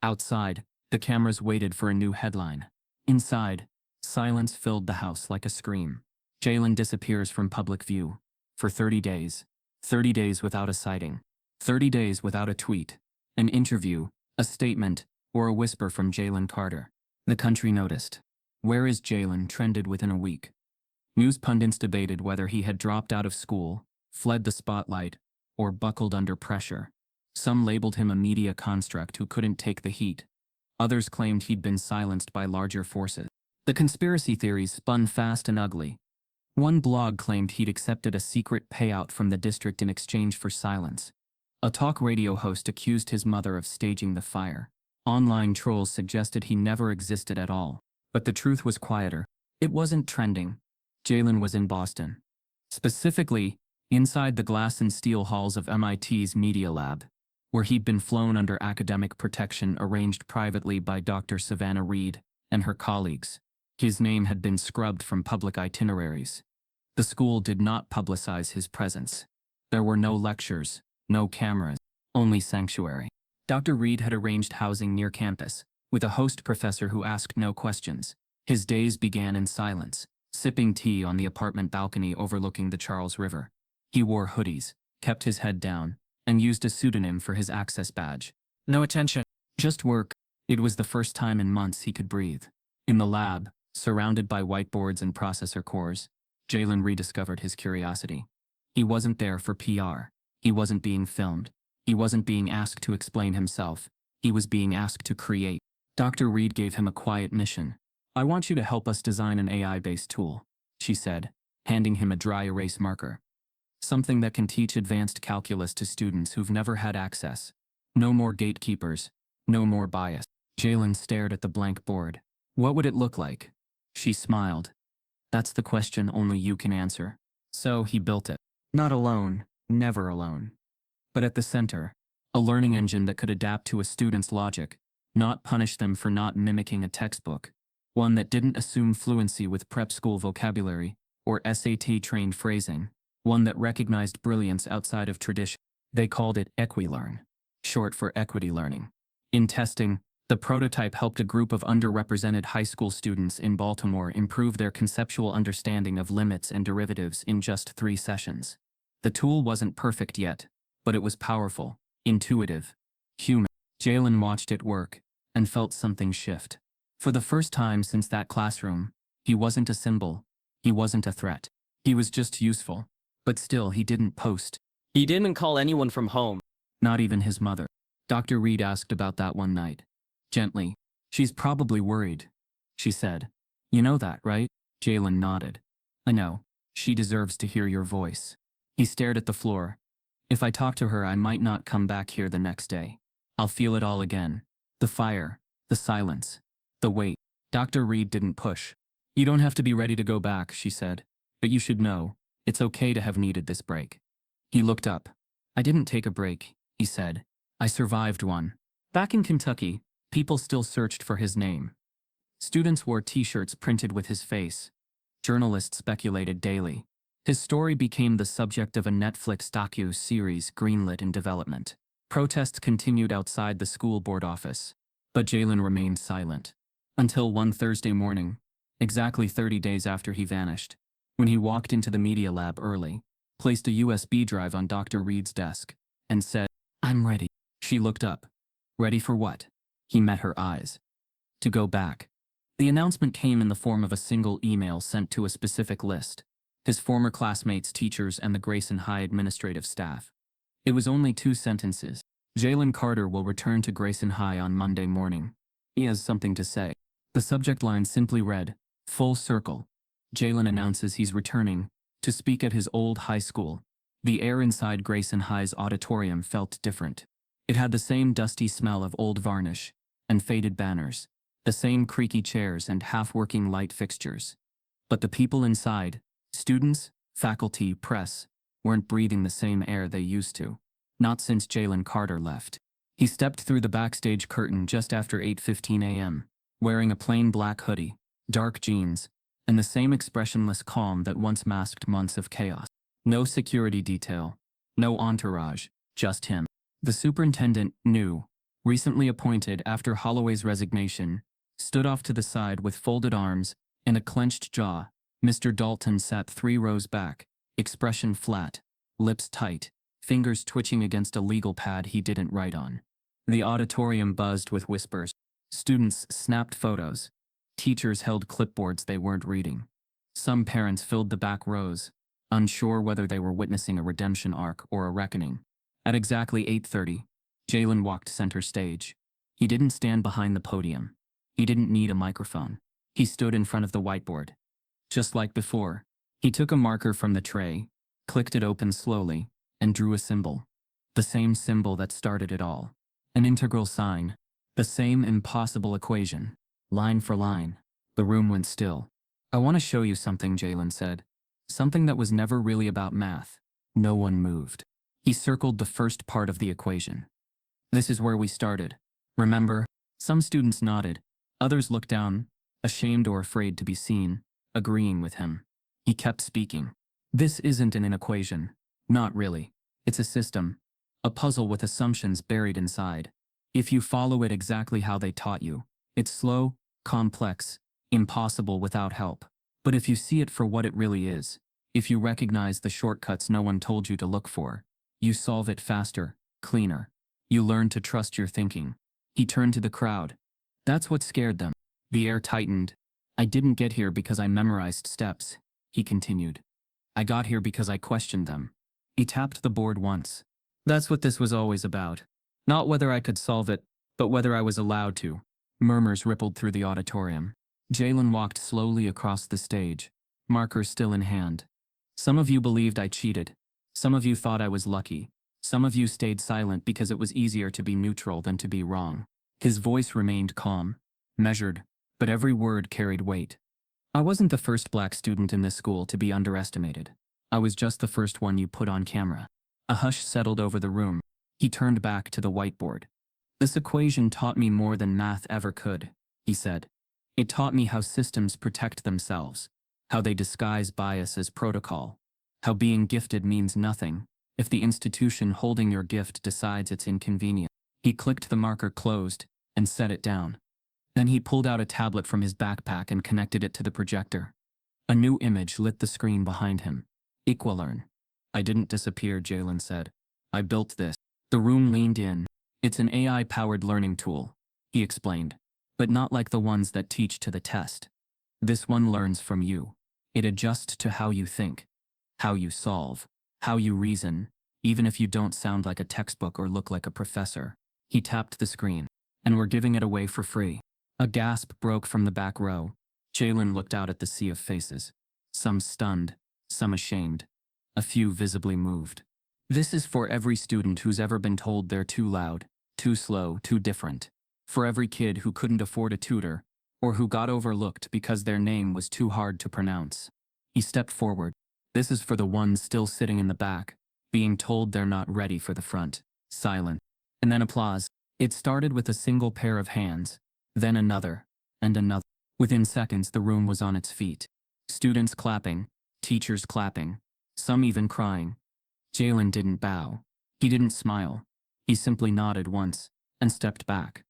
[SPEAKER 1] Outside, the cameras waited for a new headline. Inside, silence filled the house like a scream. Jaylen disappears from public view. For 30 days. 30 days without a sighting. 30 days without a tweet, an interview, a statement, or a whisper from Jaylen Carter. The country noticed. "Where is Jaylen?" trended within a week. News pundits debated whether he had dropped out of school, fled the spotlight, or buckled under pressure. Some labeled him a media construct who couldn't take the heat. Others claimed he'd been silenced by larger forces. The conspiracy theories spun fast and ugly. One blog claimed he'd accepted a secret payout from the district in exchange for silence. A talk radio host accused his mother of staging the fire. Online trolls suggested he never existed at all. But the truth was quieter. It wasn't trending. Jaylen was in Boston. Specifically, inside the glass and steel halls of MIT's Media Lab, where he'd been flown under academic protection arranged privately by Dr. Savannah Reed and her colleagues. His name had been scrubbed from public itineraries. The school did not publicize his presence. There were no lectures, no cameras, only sanctuary. Dr. Reed had arranged housing near campus, with a host professor who asked no questions. His days began in silence, sipping tea on the apartment balcony overlooking the Charles River. He wore hoodies, kept his head down, and used a pseudonym for his access badge. No attention. Just work. It was the first time in months he could breathe. In the lab, surrounded by whiteboards and processor cores, Jaylen rediscovered his curiosity. He wasn't there for PR. He wasn't being filmed. He wasn't being asked to explain himself. He was being asked to create. Dr. Reed gave him a quiet mission. "I want you to help us design an AI-based tool," she said, handing him a dry erase marker. "Something that can teach advanced calculus to students who've never had access. No more gatekeepers. No more bias." Jaylen stared at the blank board. "What would it look like?" She smiled. "That's the question only you can answer." So he built it. Not alone, never alone. But at the center, a learning engine that could adapt to a student's logic, not punish them for not mimicking a textbook. One that didn't assume fluency with prep school vocabulary or SAT-trained phrasing. One that recognized brilliance outside of tradition. They called it EquiLearn, short for equity learning. In testing, the prototype helped a group of underrepresented high school students in Baltimore improve their conceptual understanding of limits and derivatives in just 3 sessions. The tool wasn't perfect yet, but it was powerful, intuitive, human. Jaylen watched it work and felt something shift. For the first time since that classroom, he wasn't a symbol. He wasn't a threat. He was just useful. But still, he didn't post.
[SPEAKER 4] He didn't call anyone from home.
[SPEAKER 1] Not even his mother. Dr. Reed asked about that one night. Gently. She's probably worried, she said. You know that, right? Jaylen nodded. I know. She deserves to hear your voice. He stared at the floor. If I talk to her, I might not come back here the next day. I'll feel it all again. The fire, the silence, the weight. Dr. Reed didn't push. You don't have to be ready to go back, she said. But you should know, it's okay to have needed this break. He looked up. I didn't take a break, he said. I survived one. Back in Kentucky, people still searched for his name. Students wore t-shirts printed with his face. Journalists speculated daily. His story became the subject of a Netflix docu-series greenlit in development. Protests continued outside the school board office, but Jaylen remained silent. Until one Thursday morning, exactly 30 days after he vanished, when he walked into the media lab early, placed a USB drive on Dr. Reed's desk, and said, I'm ready. She looked up. Ready for what? He met her eyes. To go back. The announcement came in the form of a single email sent to a specific list. His former classmates, teachers, and the Grayson High administrative staff. It was only 2 sentences. Jaylen Carter will return to Grayson High on Monday morning. He has something to say. The subject line simply read, Full circle. Jaylen announces he's returning to speak at his old high school. The air inside Grayson High's auditorium felt different. It had the same dusty smell of old varnish and faded banners, the same creaky chairs and half-working light fixtures. But the people inside, students, faculty, press, weren't breathing the same air they used to. Not since Jaylen Carter left. He stepped through the backstage curtain just after 8:15 a.m., wearing a plain black hoodie, dark jeans, and the same expressionless calm that once masked months of chaos. No security detail, no entourage, just him. The superintendent, new, recently appointed after Holloway's resignation, stood off to the side with folded arms and a clenched jaw. Mr. Dalton sat 3 rows back, expression flat, lips tight, fingers twitching against a legal pad he didn't write on. The auditorium buzzed with whispers. Students snapped photos. Teachers held clipboards they weren't reading. Some parents filled the back rows, unsure whether they were witnessing a redemption arc or a reckoning. At exactly 8:30, Jaylen walked center stage. He didn't stand behind the podium. He didn't need a microphone. He stood in front of the whiteboard. Just like before, he took a marker from the tray, clicked it open slowly, and drew a symbol. The same symbol that started it all. An integral sign. The same impossible equation. Line for line. The room went still. I want to show you something, Jaylen said. Something that was never really about math. No one moved. He circled the first part of the equation. This is where we started. Remember? Some students nodded. Others looked down, ashamed or afraid to be seen, agreeing with him. He kept speaking. This isn't an equation. Not really. It's a system. A puzzle with assumptions buried inside. If you follow it exactly how they taught you, it's slow, complex, impossible without help. But if you see it for what it really is, if you recognize the shortcuts no one told you to look for, you solve it faster, cleaner. You learn to trust your thinking. He turned to the crowd. That's what scared them. The air tightened. I didn't get here because I memorized steps, he continued. I got here because I questioned them. He tapped the board once. That's what this was always about. Not whether I could solve it, but whether I was allowed to. Murmurs rippled through the auditorium. Jaylen walked slowly across the stage, marker still in hand. Some of you believed I cheated. Some of you thought I was lucky. Some of you stayed silent because it was easier to be neutral than to be wrong. His voice remained calm, measured, but every word carried weight. I wasn't the first black student in this school to be underestimated. I was just the first one you put on camera. A hush settled over the room. He turned back to the whiteboard. This equation taught me more than math ever could, he said. It taught me how systems protect themselves, how they disguise bias as protocol, how being gifted means nothing if the institution holding your gift decides it's inconvenient. He clicked the marker closed and set it down. Then he pulled out a tablet from his backpack and connected it to the projector. A new image lit the screen behind him. Equilearn. I didn't disappear, Jaylen said. I built this. The room leaned in. It's an AI-powered learning tool, he explained, but not like the ones that teach to the test. This one learns from you. It adjusts to how you think, how you solve, how you reason. even if you don't sound like a textbook or look like a professor. He tapped the screen. And we're giving it away for free. A gasp broke from the back row. Jaylen looked out at the sea of faces. Some stunned, some ashamed. A few visibly moved. This is for every student who's ever been told they're too loud, too slow, too different. For every kid who couldn't afford a tutor, or who got overlooked because their name was too hard to pronounce. He stepped forward. This is for the ones still sitting in the back, being told they're not ready for the front. Silent. And then applause. It started with a single pair of hands, then another, and another. Within seconds, the room was on its feet. Students clapping, teachers clapping, some even crying. Jaylen didn't bow. He didn't smile. He simply nodded once and stepped back.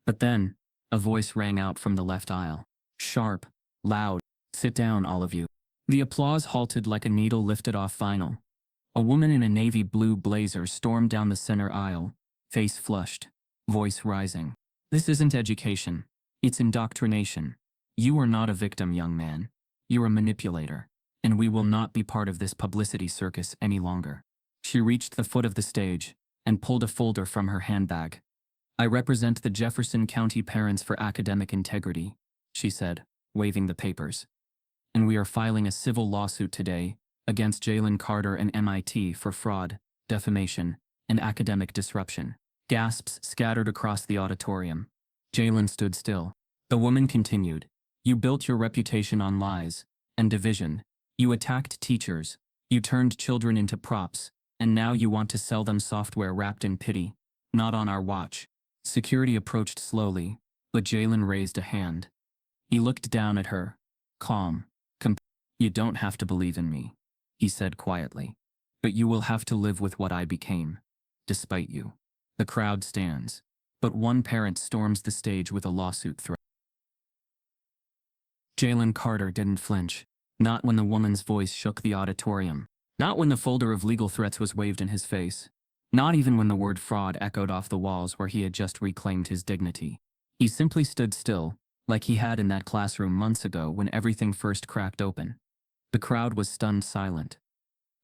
[SPEAKER 1] But then, a voice rang out from the left aisle. Sharp, loud, "Sit down, all of you." The applause halted like a needle lifted off vinyl. A woman in a navy blue blazer stormed down the center aisle, face flushed, voice rising. "This isn't education. It's indoctrination. You are not a victim, young man. You're a manipulator. And we will not be part of this publicity circus any longer." She reached the foot of the stage and pulled a folder from her handbag. "I represent the Jefferson County Parents for Academic Integrity," she said, waving the papers. "And we are filing a civil lawsuit today against Jaylen Carter and MIT for fraud, defamation, and academic disruption." Gasps scattered across the auditorium. Jaylen stood still. The woman continued. "You built your reputation on lies and division. You attacked teachers. You turned children into props. And now you want to sell them software wrapped in pity. Not on our watch." Security approached slowly, but Jaylen raised a hand. He looked down at her, calm. "You don't have to believe in me," he said quietly. "But you will have to live with what I became, despite you." The crowd stands, but one parent storms the stage with a lawsuit threat. Jaylen Carter didn't flinch, not when the woman's voice shook the auditorium, not when the folder of legal threats was waved in his face, not even when the word fraud echoed off the walls where he had just reclaimed his dignity. He simply stood still, like he had in that classroom months ago when everything first cracked open. The crowd was stunned silent.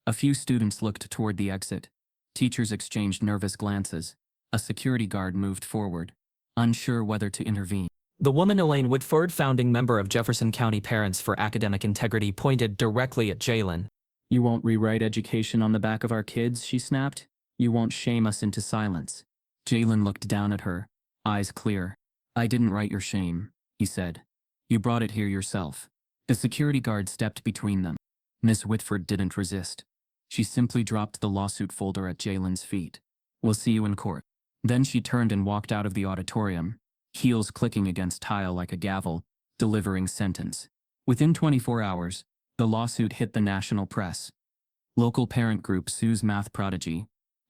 [SPEAKER 1] A few students looked toward the exit. Teachers exchanged nervous glances. A security guard moved forward, unsure whether to intervene.
[SPEAKER 5] The woman Elaine Whitford, founding member of Jefferson County Parents for Academic Integrity, pointed directly at Jaylen.
[SPEAKER 1] "You won't rewrite education on the back of our kids," she snapped. "You won't shame us into silence." Jaylen looked down at her, eyes clear. "I didn't write your shame," he said. "You brought it here yourself." The security guard stepped between them. Miss Whitford didn't resist. She simply dropped the lawsuit folder at Jaylen's feet. "We'll see you in court." Then she turned and walked out of the auditorium, heels clicking against tile like a gavel, delivering sentence. Within 24 hours, the lawsuit hit the national press. Local parent group sues math prodigy.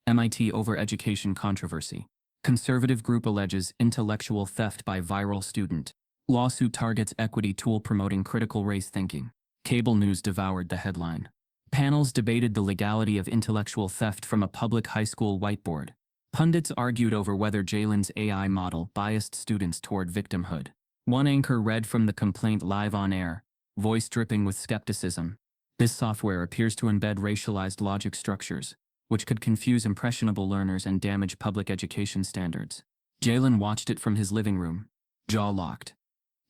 [SPEAKER 1] MIT over education controversy. Conservative group alleges intellectual theft by viral student. Lawsuit targets equity tool promoting critical race thinking. Cable news devoured the headline. Panels debated the legality of intellectual theft from a public high school whiteboard. Pundits argued over whether Jaylen's AI model biased students toward victimhood. One anchor read from the complaint live on air, voice dripping with skepticism. "This software appears to embed racialized logic structures, which could confuse impressionable learners and damage public education standards." Jaylen watched it from his living room, jaw locked.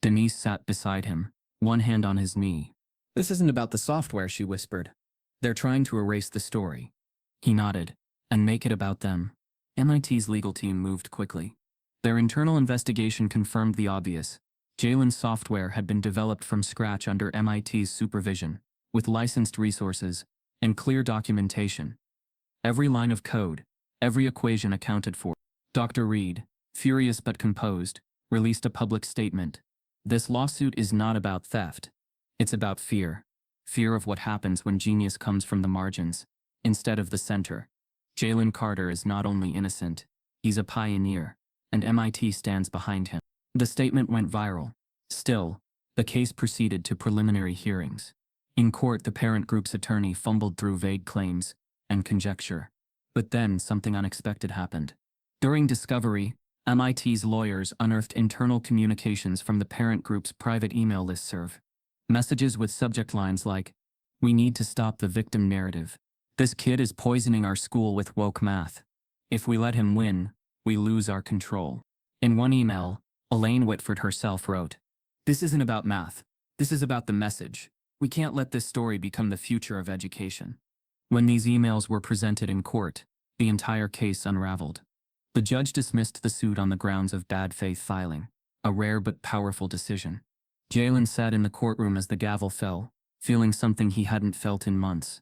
[SPEAKER 1] Denise sat beside him, one hand on his knee. "This isn't about the software," she whispered. "They're trying to erase the story." He nodded. "And make it about them." MIT's legal team moved quickly. Their internal investigation confirmed the obvious. Jaylen's software had been developed from scratch under MIT's supervision, with licensed resources and clear documentation. Every line of code, every equation accounted for. Dr. Reed, furious but composed, released a public statement. "This lawsuit is not about theft. It's about fear. Fear of what happens when genius comes from the margins, instead of the center. Jaylen Carter is not only innocent, he's a pioneer, and MIT stands behind him." The statement went viral. Still, the case proceeded to preliminary hearings. In court, the parent group's attorney fumbled through vague claims and conjecture. But then something unexpected happened. During discovery, MIT's lawyers unearthed internal communications from the parent group's private email listserv. Messages with subject lines like, "We need to stop the victim narrative. This kid is poisoning our school with woke math. If we let him win, we lose our control. In one email, Elaine Whitford herself wrote, "This isn't about math. This is about the message. We can't let this story become the future of education." When these emails were presented in court, the entire case unraveled. The judge dismissed the suit on the grounds of bad faith filing, a rare but powerful decision. Jaylen sat in the courtroom as the gavel fell, feeling something he hadn't felt in months.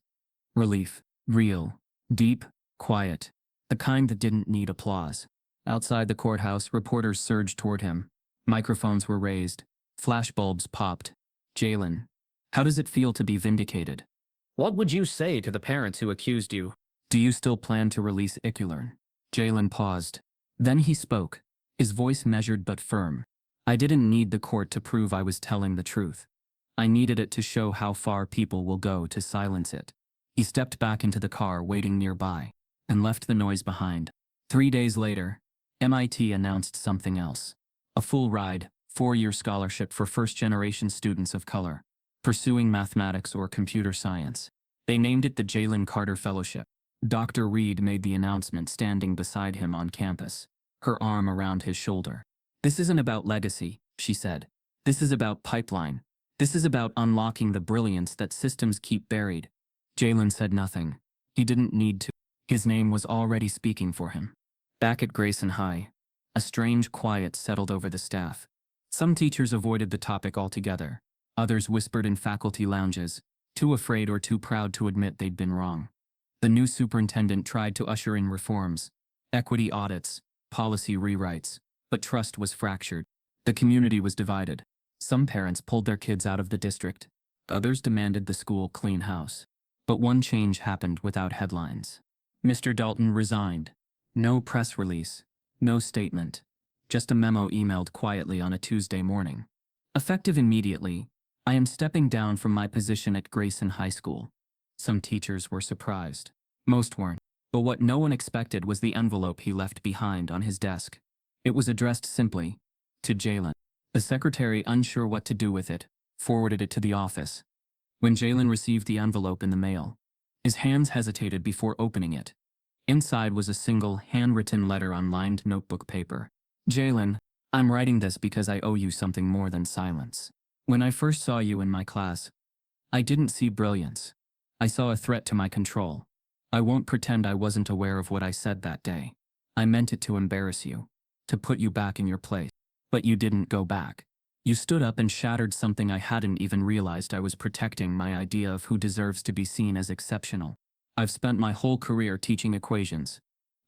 [SPEAKER 1] Relief. Real. Deep. Quiet. The kind that didn't need applause. Outside the courthouse, reporters surged toward him. Microphones were raised. Flashbulbs popped. "Jaylen, how does it feel to be vindicated?
[SPEAKER 4] What would you say to the parents who accused you?
[SPEAKER 1] Do you still plan to release Ikulern?" Jaylen paused. Then he spoke, his voice measured but firm. "I didn't need the court to prove I was telling the truth. I needed it to show how far people will go to silence it." He stepped back into the car waiting nearby, and left the noise behind. 3 days later, MIT announced something else. A full ride, 4-year scholarship for first-generation students of color, pursuing mathematics or computer science. They named it the Jaylen Carter Fellowship. Dr. Reed made the announcement standing beside him on campus, her arm around his shoulder. "This isn't about legacy," she said. "This is about pipeline. This is about unlocking the brilliance that systems keep buried." Jaylen said nothing. He didn't need to. His name was already speaking for him. Back at Grayson High, a strange quiet settled over the staff. Some teachers avoided the topic altogether. Others whispered in faculty lounges, too afraid or too proud to admit they'd been wrong. The new superintendent tried to usher in reforms, equity audits, policy rewrites, but trust was fractured. The community was divided. Some parents pulled their kids out of the district. Others demanded the school clean house. But one change happened without headlines. Mr. Dalton resigned. No press release, no statement, just a memo emailed quietly on a Tuesday morning. "Effective immediately, I am stepping down from my position at Grayson High School." Some teachers were surprised. Most weren't. But what no one expected was the envelope he left behind on his desk. It was addressed simply, to Jaylen. The secretary, unsure what to do with it, forwarded it to the office. When Jaylen received the envelope in the mail, his hands hesitated before opening it. Inside was a single, handwritten letter on lined notebook paper. "Jaylen, I'm writing this because I owe you something more than silence. When I first saw you in my class, I didn't see brilliance. I saw a threat to my control. I won't pretend I wasn't aware of what I said that day. I meant it to embarrass you, to put you back in your place. But you didn't go back. You stood up and shattered something I hadn't even realized I was protecting, my idea of who deserves to be seen as exceptional. I've spent my whole career teaching equations,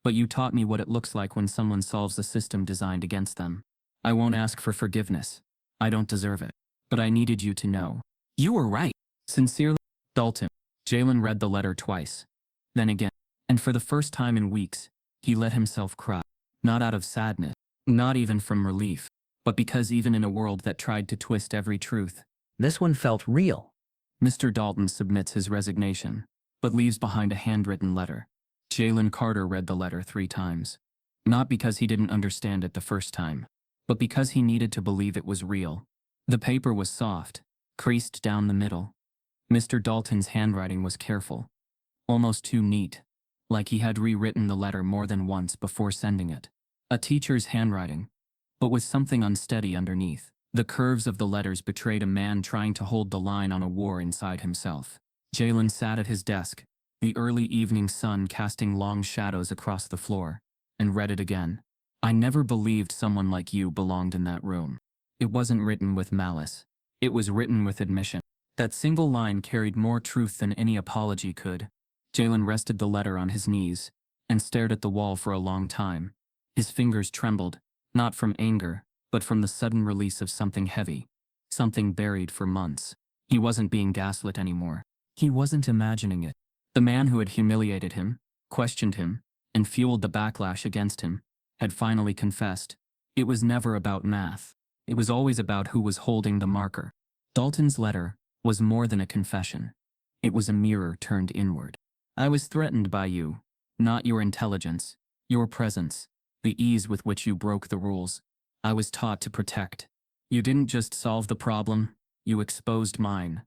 [SPEAKER 1] but you taught me what it looks like when someone solves a system designed against them. I won't ask for forgiveness. I don't deserve it. But I needed you to know. You were right. Sincerely, Dalton." Jaylen read the letter twice. Then again. And for the first time in weeks, he let himself cry. Not out of sadness. Not even from relief. But because even in a world that tried to twist every truth,
[SPEAKER 2] This one felt real.
[SPEAKER 1] Mr. Dalton submits his resignation, but leaves behind a handwritten letter. Jaylen Carter read the letter 3 times. Not because he didn't understand it the first time, but because he needed to believe it was real. The paper was soft, creased down the middle. Mr. Dalton's handwriting was careful, almost too neat, like he had rewritten the letter more than once before sending it. A teacher's handwriting, but with something unsteady underneath. The curves of the letters betrayed a man trying to hold the line on a war inside himself. Jaylen sat at his desk, the early evening sun casting long shadows across the floor, and read it again. "I never believed someone like you belonged in that room." It wasn't written with malice. It was written with admission. That single line carried more truth than any apology could. Jaylen rested the letter on his knees and stared at the wall for a long time. His fingers trembled, not from anger, but from the sudden release of something heavy, something buried for months. He wasn't being gaslit anymore. He wasn't imagining it. The man who had humiliated him, questioned him, and fueled the backlash against him, had finally confessed. It was never about math. It was always about who was holding the marker. Dalton's letter was more than a confession. It was a mirror turned inward. "I was threatened by you, not your intelligence, your presence, the ease with which you broke the rules. I was taught to protect. You didn't just solve the problem, you exposed mine."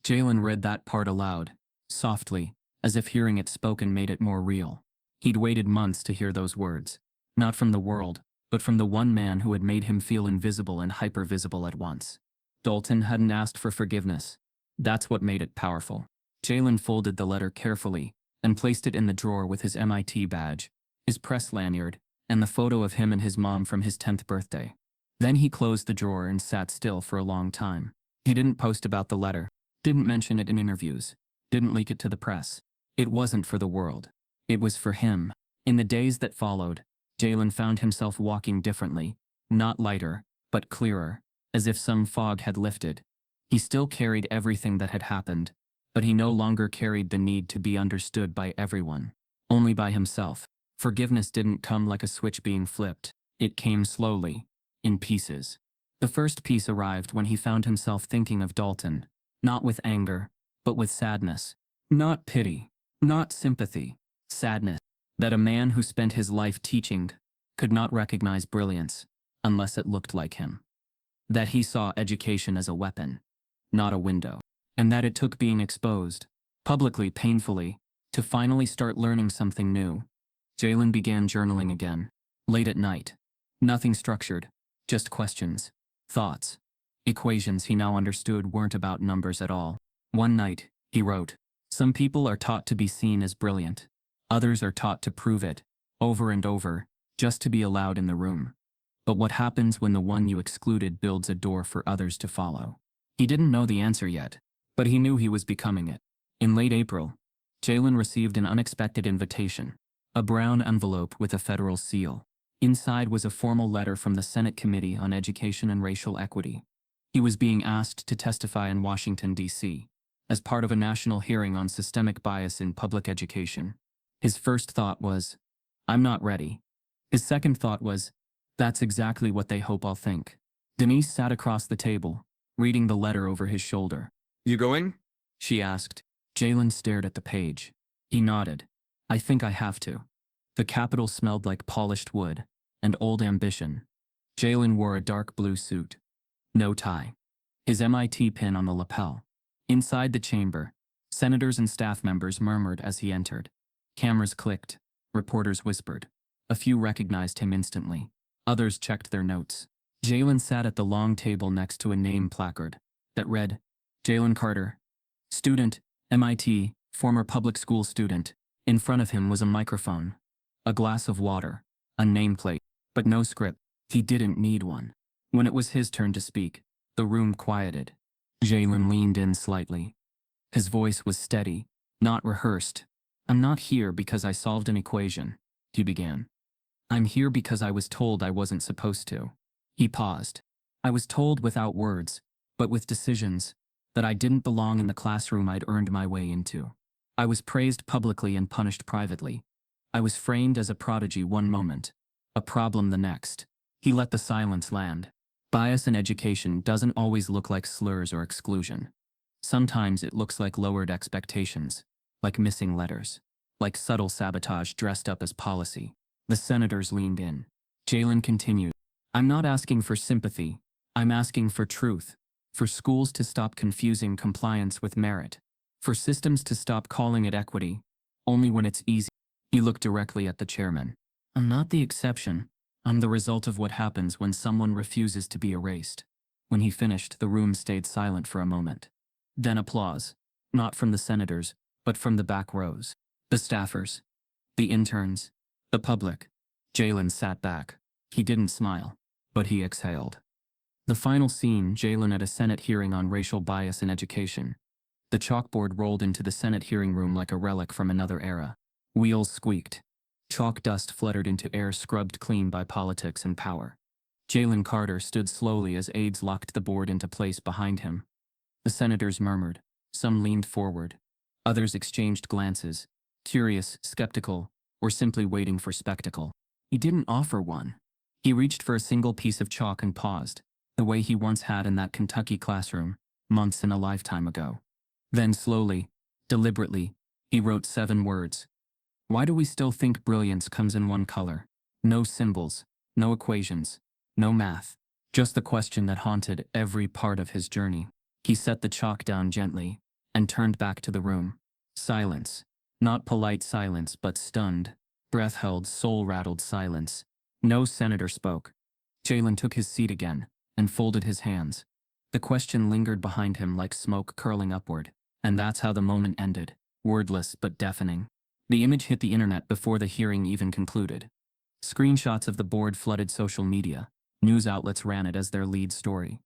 [SPEAKER 1] Jaylen read that part aloud, softly, as if hearing it spoken made it more real. He'd waited months to hear those words, not from the world, but from the one man who had made him feel invisible and hypervisible at once. Dalton hadn't asked for forgiveness. That's what made it powerful. Jaylen folded the letter carefully and placed it in the drawer with his MIT badge, his press lanyard, and the photo of him and his mom from his 10th birthday. Then he closed the drawer and sat still for a long time. He didn't post about the letter, didn't mention it in interviews, didn't leak it to the press. It wasn't for the world. It was for him. In the days that followed, Jaylen found himself walking differently, not lighter, but clearer, as if some fog had lifted. He still carried everything that had happened, but he no longer carried the need to be understood by everyone, only by himself. Forgiveness didn't come like a switch being flipped. It came slowly, in pieces. The first piece arrived when he found himself thinking of Dalton, not with anger, but with sadness. Not pity, not sympathy, sadness. That a man who spent his life teaching could not recognize brilliance unless it looked like him. That he saw education as a weapon, not a window. And that it took being exposed, publicly, painfully, to finally start learning something new. Jaylen began journaling again, late at night. Nothing structured, just questions, thoughts. Equations he now understood weren't about numbers at all. One night, he wrote, "Some people are taught to be seen as brilliant. Others are taught to prove it, over and over, just to be allowed in the room. But what happens when the one you excluded builds a door for others to follow?" He didn't know the answer yet, but he knew he was becoming it. In late April, Jaylen received an unexpected invitation, a brown envelope with a federal seal. Inside was a formal letter from the Senate Committee on Education and Racial Equity. He was being asked to testify in Washington, D.C., as part of a national hearing on systemic bias in public education. His first thought was, "I'm not ready." His second thought was, "That's exactly what they hope I'll think." Denise sat across the table, reading the letter over his shoulder.
[SPEAKER 6] "You going?"
[SPEAKER 1] she asked. Jaylen stared at the page. He nodded. "I think I have to." The Capitol smelled like polished wood and old ambition. Jaylen wore a dark blue suit. No tie. His MIT pin on the lapel. Inside the chamber, senators and staff members murmured as he entered. Cameras clicked. Reporters whispered. A few recognized him instantly. Others checked their notes. Jaylen sat at the long table next to a name placard that read, Jaylen Carter, student, MIT, former public school student. In front of him was a microphone, a glass of water, a nameplate, but no script. He didn't need one. When it was his turn to speak, the room quieted. Jaylen leaned in slightly. His voice was steady, not rehearsed. "I'm not here because I solved an equation," he began. "I'm here because I was told I wasn't supposed to." He paused. "I was told without words, but with decisions, that I didn't belong in the classroom I'd earned my way into. I was praised publicly and punished privately. I was framed as a prodigy one moment, a problem the next." He let the silence land. Bias in education doesn't always look like slurs or exclusion. Sometimes it looks like lowered expectations, like missing letters, like subtle sabotage dressed up as policy. The senators leaned in. Jaylen continued, "I'm not asking for sympathy. I'm asking for truth. For schools to stop confusing compliance with merit. For systems to stop calling it equity, only when it's easy." He looked directly at the chairman. "I'm not the exception. I'm the result of what happens when someone refuses to be erased." When he finished, the room stayed silent for a moment. Then applause, not from the senators, but from the back rows. The staffers, the interns, the public. Jaylen sat back. He didn't smile, but he exhaled. The final scene, Jaylen at a Senate hearing on racial bias in education. The chalkboard rolled into the Senate hearing room like a relic from another era. Wheels squeaked. Chalk dust fluttered into air scrubbed clean by politics and power. Jaylen Carter stood slowly as aides locked the board into place behind him. The senators murmured. Some leaned forward. Others exchanged glances, curious, skeptical, or simply waiting for spectacle. He didn't offer one. He reached for a single piece of chalk and paused, the way he once had in that Kentucky classroom, months and a lifetime ago. Then slowly, deliberately, he wrote 7 words. Why do we still think brilliance comes in one color? No symbols, no equations, no math. Just the question that haunted every part of his journey. He set the chalk down gently and turned back to the room. Silence. Not polite silence, but stunned, breath-held, soul-rattled silence. No senator spoke. Jaylen took his seat again and folded his hands. The question lingered behind him like smoke curling upward, and that's how the moment ended, wordless but deafening. The image hit the internet before the hearing even concluded. Screenshots of the board flooded social media. News outlets ran it as their lead story.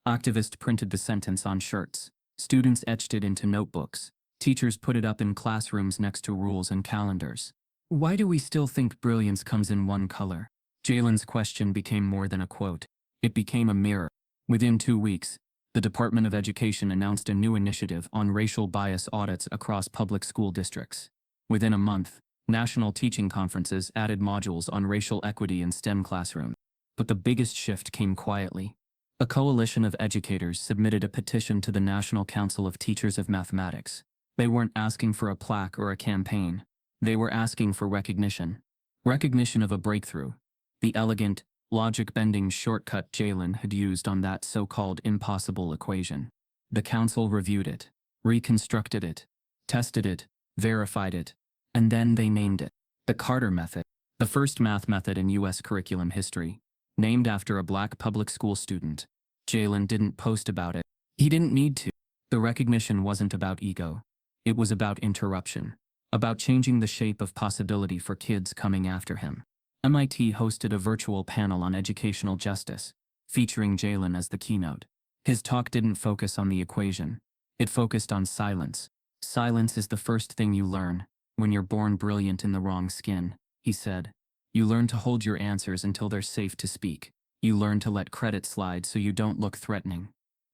[SPEAKER 1] Activists printed the sentence on shirts. Students etched it into notebooks. Teachers put it up in classrooms next to rules and calendars. Why do we still think brilliance comes in one color? Jaylen's question became more than a quote. It became a mirror. Within 2 weeks, the Department of Education announced a new initiative on racial bias audits across public school districts. Within a month, national teaching conferences added modules on racial equity in STEM classrooms. But the biggest shift came quietly. A coalition of educators submitted a petition to the National Council of Teachers of Mathematics. They weren't asking for a plaque or a campaign. They were asking for recognition. Recognition of a breakthrough. The elegant, logic-bending shortcut Jaylen had used on that so-called impossible equation. The council reviewed it, reconstructed it, tested it, verified it, and then they named it the Carter method, the first math method in U.S. curriculum history, named after a black public school student. Jaylen didn't post about it. He didn't need to. The recognition wasn't about ego. It was about interruption, about changing the shape of possibility for kids coming after him. MIT hosted a virtual panel on educational justice, featuring Jaylen as the keynote. His talk didn't focus on the equation. It focused on silence. Silence is the first thing you learn when you're born brilliant in the wrong skin, he said. You learn to hold your answers until they're safe to speak. You learn to let credit slide so you don't look threatening.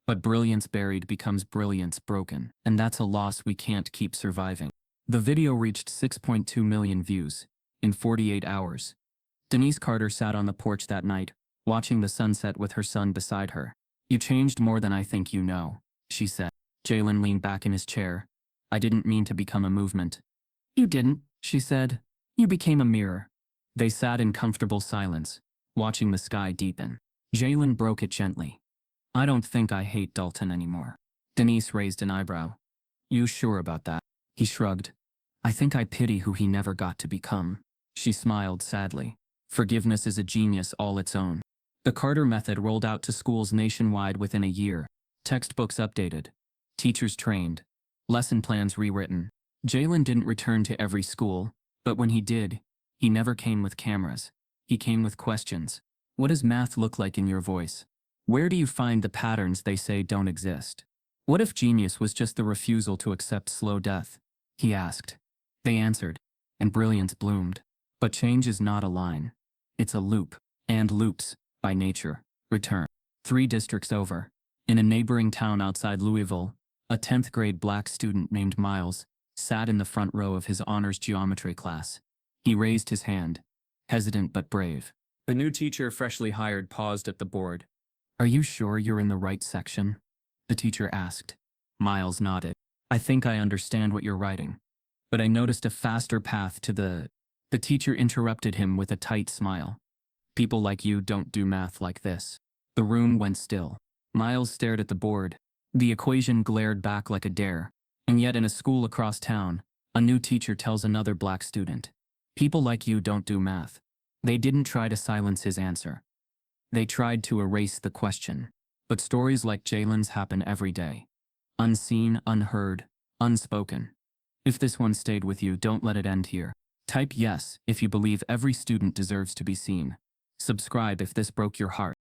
[SPEAKER 1] But brilliance buried becomes brilliance broken, and that's a loss we can't keep surviving. The video reached 6.2 million views in 48 hours. Denise Carter sat on the porch that night, watching the sunset with her son beside her. You changed more than I think you know, she said. Jaylen leaned back in his chair. I didn't mean to become a movement. You didn't, she said. You became a mirror. They sat in comfortable silence, watching the sky deepen. Jaylen broke it gently. I don't think I hate Dalton anymore. Denise raised an eyebrow. You sure about that? He shrugged. I think I pity who he never got to become. She smiled sadly. Forgiveness is a genius all its own. The Carter method rolled out to schools nationwide within a year. Textbooks updated. Teachers trained. Lesson plans rewritten. Jaylen didn't return to every school, but when he did, he never came with cameras. He came with questions. What does math look like in your voice? Where do you find the patterns they say don't exist? What if genius was just the refusal to accept slow death? He asked. They answered, and brilliance bloomed. But change is not a line. It's a loop, and loops, by nature, return. 3 districts over, in a neighboring town outside Louisville, a 10th grade black student named Miles sat in the front row of his honors geometry class. He raised his hand, hesitant but brave. The new teacher, freshly hired, paused at the board. Are you sure you're in the right section? The teacher asked. Miles nodded. I think I understand what you're writing. But I noticed a faster path to the teacher interrupted him with a tight smile. People like you don't do math like this. The room went still. Miles stared at the board. The equation glared back like a dare. And yet in a school across town, a new teacher tells another black student, people like you don't do math. They didn't try to silence his answer. They tried to erase the question. But stories like Jaylen's happen every day. Unseen, unheard, unspoken. If this one stayed with you, don't let it end here. Type yes if you believe every student deserves to be seen. Subscribe if this broke your heart.